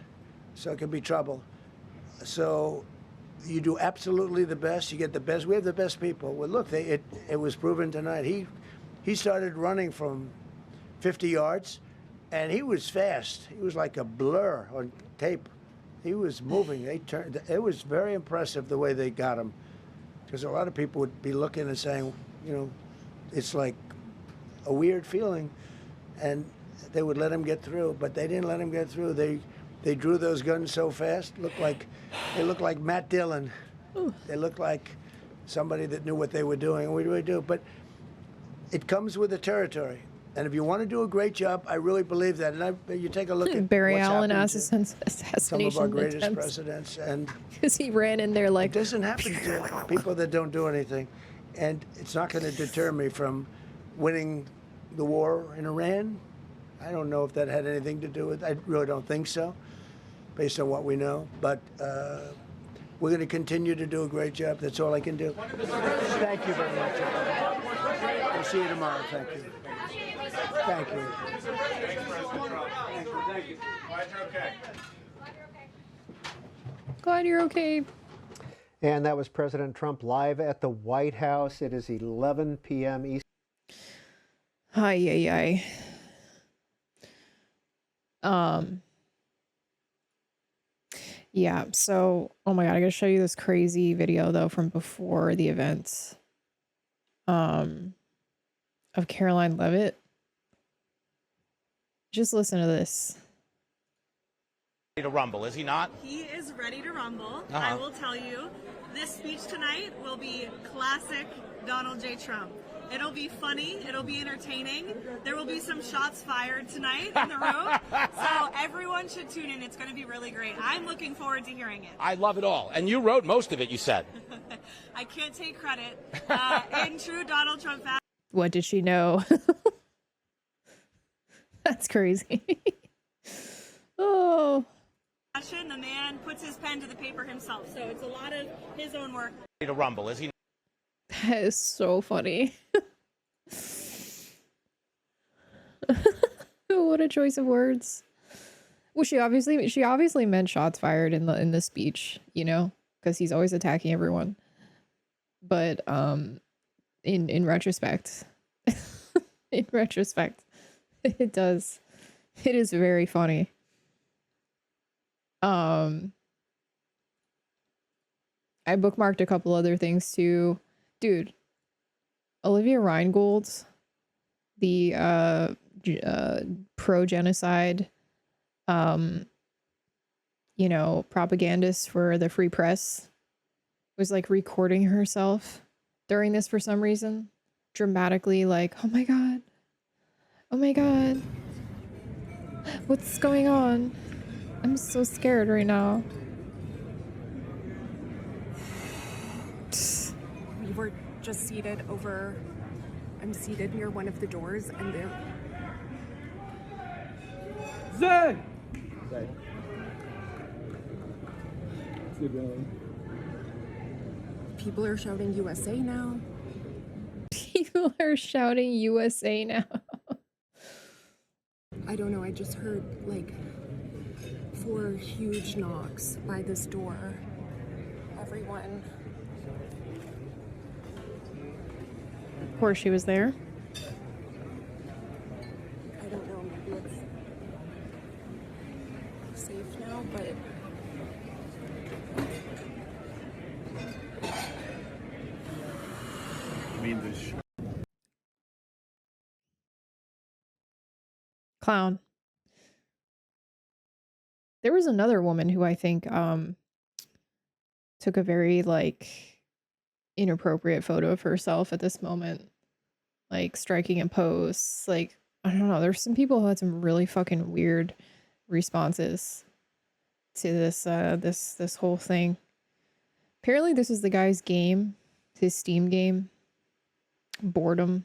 So it can be trouble. So you do absolutely the best. You get the best. We have the best people. Well, look, it was proven tonight. He started running from 50 yards, and he was fast. He was like a blur on tape. He was moving. They turned. It was very impressive the way they got him, because a lot of people would be looking and saying, you know, it's like a weird feeling, and they would let him get through, but they didn't let him get through. They drew those guns so fast. They looked like Matt Dillon. They looked like somebody that knew what they were doing, and we really do. But it comes with the territory. And if you want to do a great job, I really believe that. And you take a look at Barry what's Allen happened to assassination some of our greatest presidents, and because he ran in there like it doesn't happen to people that don't do anything, and it's not going to deter me from winning the war in Iran. I don't know if that had anything to do with it. I really don't think so, based on what we know. But we're going to continue to do a great job. That's all I can do. Thank you very much. We'll see you tomorrow. Thank you. Thank you. Thank you. Glad you're okay. Glad you're okay. And that was President Trump live at the White House. It is 11 p.m. Eastern. Ay. Yeah, so, oh my God, I gotta show you this crazy video though from before the event, of Caroline Leavitt. Just listen to this. To rumble, is he not? He is ready to rumble. Uh-huh. I will tell you, this speech tonight will be classic Donald J. Trump. It'll be funny. It'll be entertaining. There will be some shots fired tonight in the room. So everyone should tune in. It's going to be really great. I'm looking forward to hearing it. I love it all. And you wrote most of it, you said. I can't take credit. In true Donald Trump fashion. What did she know? That's crazy. Oh. The man puts his pen to the paper himself. So it's a lot of his own work. To rumble, is he? That is so funny. What a choice of words. Well, she obviously meant shots fired in the speech, you know, because he's always attacking everyone. But in retrospect, it does. It is very funny. I bookmarked a couple other things too. Dude, Olivia Reingold, the pro-genocide, you know, propagandist for the Free Press, was like recording herself during this for some reason, dramatically, like, oh my god, what's going on? I'm so scared right now. We were just seated over, I'm seated near one of the doors, and there... Zay! People are shouting USA now. People are shouting USA now. I don't know, I just heard like 4 huge knocks by this door. Everyone. Of course she was there. I don't know, maybe it's safe now, but... Clown. There was another woman who I think took a very like inappropriate photo of herself at this moment, like striking a pose. Like, I don't know, there's some people who had some really fucking weird responses to this whole thing. Apparently this is the guy's game, his Steam game. Boredom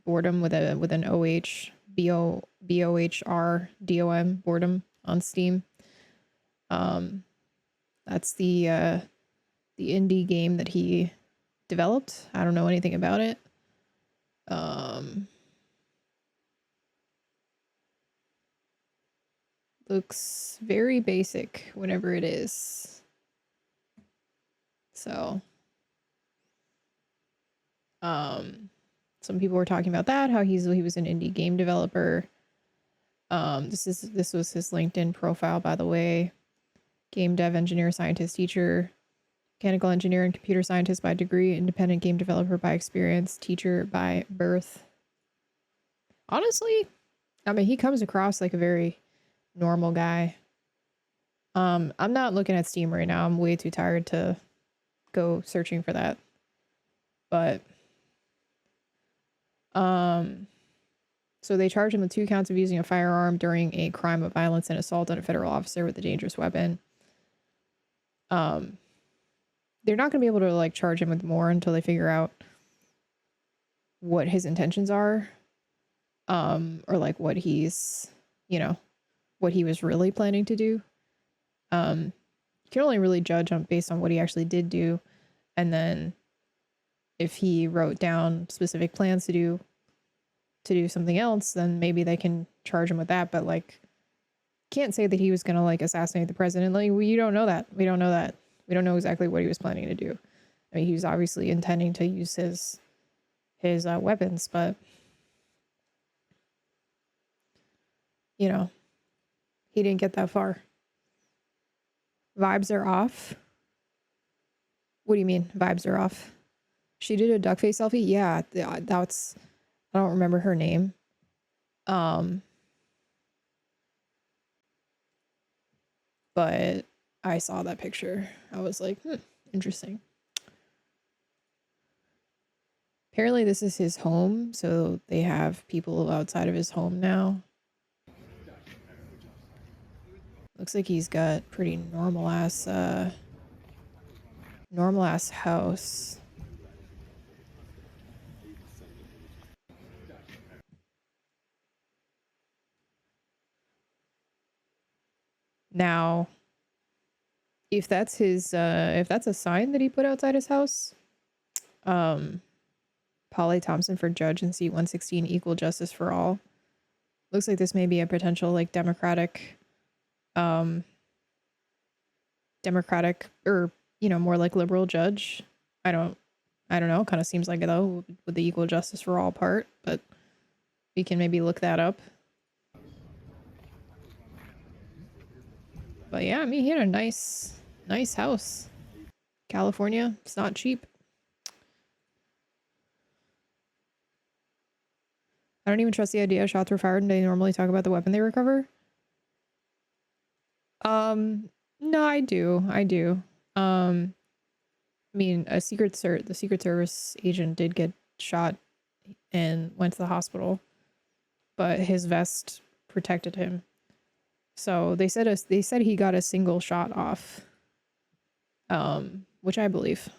with an OH, BOHRDOM, boredom on Steam. That's the indie game that he developed. I don't know anything about it. Looks very basic whenever it is. So, some people were talking about that, how he was an indie game developer. This was his LinkedIn profile, by the way. Game dev, engineer, scientist, teacher, mechanical engineer, and computer scientist by degree, independent game developer by experience, teacher by birth. Honestly, I mean, he comes across like a very normal guy. I'm not looking at Steam right now. I'm way too tired to go searching for that. But so they charged him with 2 counts of using a firearm during a crime of violence and assault on a federal officer with a dangerous weapon. They're not going to be able to like charge him with more until they figure out what his intentions are, or like what he's, what he was really planning to do. You can only really judge based on what he actually did do, and then if he wrote down specific plans to do something else, then maybe they can charge him with that. But like, can't say that he was gonna like assassinate the president. Like, you don't know that. We don't know that. We don't know exactly what he was planning to do. I mean, he was obviously intending to use his weapons, but he didn't get that far. Vibes are off. What do you mean vibes are off? She did a duck face selfie? Yeah, that's, I don't remember her name. But I saw that picture. I was like, interesting. Apparently this is his home, so they have people outside of his home now. Looks like he's got pretty normal ass house. Now, if that's a sign that he put outside his house, Polly Thompson for judge in seat 116, equal justice for all. Looks like this may be a potential like Democratic or more like liberal judge. I don't know. Kind of seems like it though with the equal justice for all part, but we can maybe look that up. But yeah, I mean, he had a nice house. California, it's not cheap. I don't even trust the idea shots were fired and they normally talk about the weapon they recover. No, I do. I mean, the Secret Service agent did get shot and went to the hospital, but his vest protected him. So they said he got a single shot off, which I believe.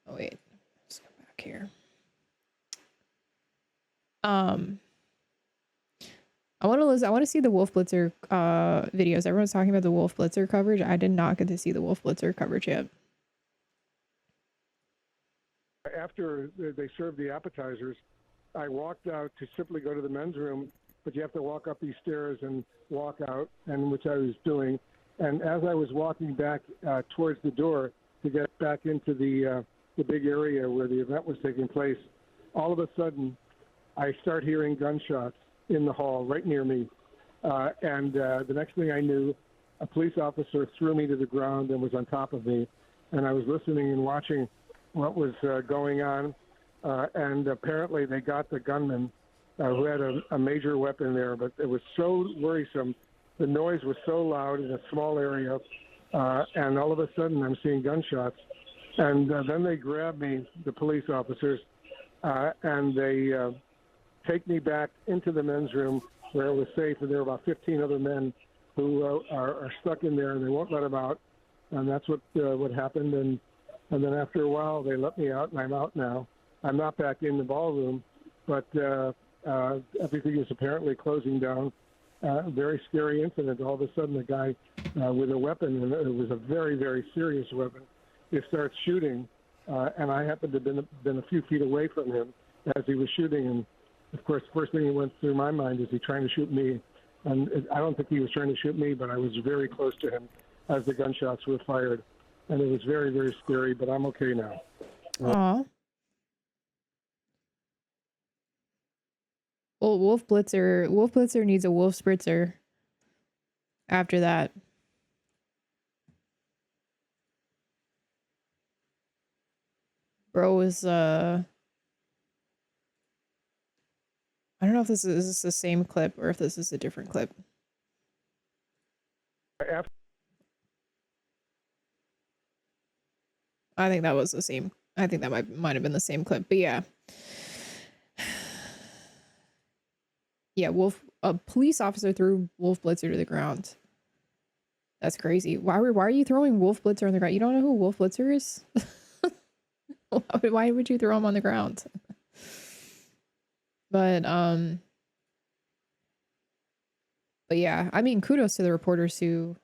Oh wait, let's go back here. I want to see the Wolf Blitzer videos. Everyone's talking about the Wolf Blitzer coverage. I did not get to see the Wolf Blitzer coverage yet. After they served the appetizers, I walked out to simply go to the men's room, but you have to walk up these stairs and walk out, and which I was doing. And as I was walking back towards the door to get back into the big area where the event was taking place, all of a sudden, I start hearing gunshots in the hall right near me. And the next thing I knew, a police officer threw me to the ground and was on top of me. And I was listening and watching what was going on. And apparently they got the gunman who had a major weapon there, but it was so worrisome. The noise was so loud in a small area, and all of a sudden I'm seeing gunshots. And then they grab me, the police officers, and they take me back into the men's room where it was safe, and there were about 15 other men who are stuck in there, and they won't let them out. And that's what happened. And then after a while, they let me out, and I'm out now. I'm not back in the ballroom, but everything is apparently closing down. Very scary incident. All of a sudden, a guy with a weapon, and it was a very, very serious weapon, he starts shooting, and I happened to have been a few feet away from him as he was shooting. And, of course, the first thing that went through my mind is he trying to shoot me. And I don't think he was trying to shoot me, but I was very close to him as the gunshots were fired. And it was very, very scary, but I'm okay now. Aw. Well, Wolf Blitzer needs a Wolf Spritzer after that. Bro is I don't know if this is the same clip or if this is a different clip. I think that was the same. I think that might have been the same clip. But yeah. Yeah, a police officer threw Wolf Blitzer to the ground. That's crazy. Why are you throwing Wolf Blitzer on the ground? You don't know who Wolf Blitzer is? Why would you throw him on the ground? But yeah, I mean, kudos to the reporters who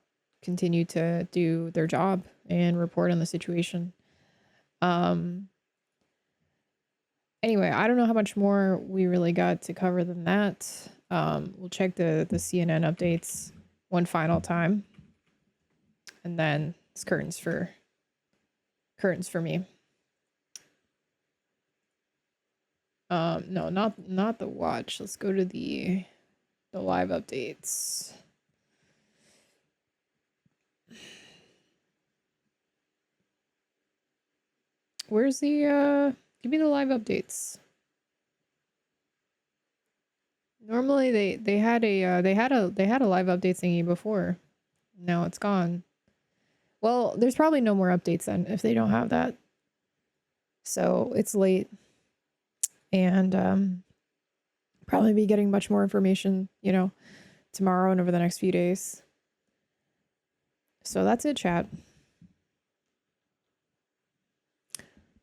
continue to do their job and report on the situation. Anyway, I don't know how much more we really got to cover than that. We'll check the CNN updates one final time. And then it's curtains for me. No, not the watch. Let's go to the live updates. Where's the give me the live updates. Normally they had a live update thingy before. Now it's gone. Well, there's probably no more updates then if they don't have that. So it's late. And probably be getting much more information, tomorrow and over the next few days. So that's it, chat.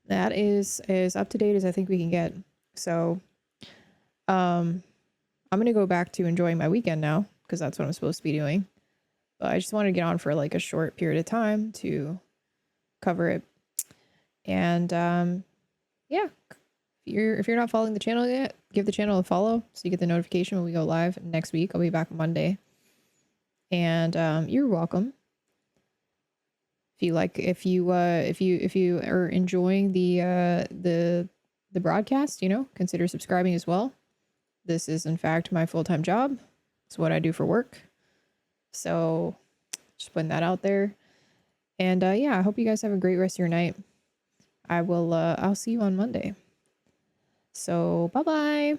That is as up to date as I think we can get. So I'm gonna go back to enjoying my weekend now, because that's what I'm supposed to be doing. But I just wanted to get on for like a short period of time to cover it. And yeah. If you're not following the channel yet, give the channel a follow so you get the notification when we go live next week. I'll be back Monday. And you're welcome. If you are enjoying the broadcast, consider subscribing as well. This is in fact my full-time job. It's what I do for work. So just putting that out there. And yeah, I hope you guys have a great rest of your night. I'll see you on Monday. So bye-bye.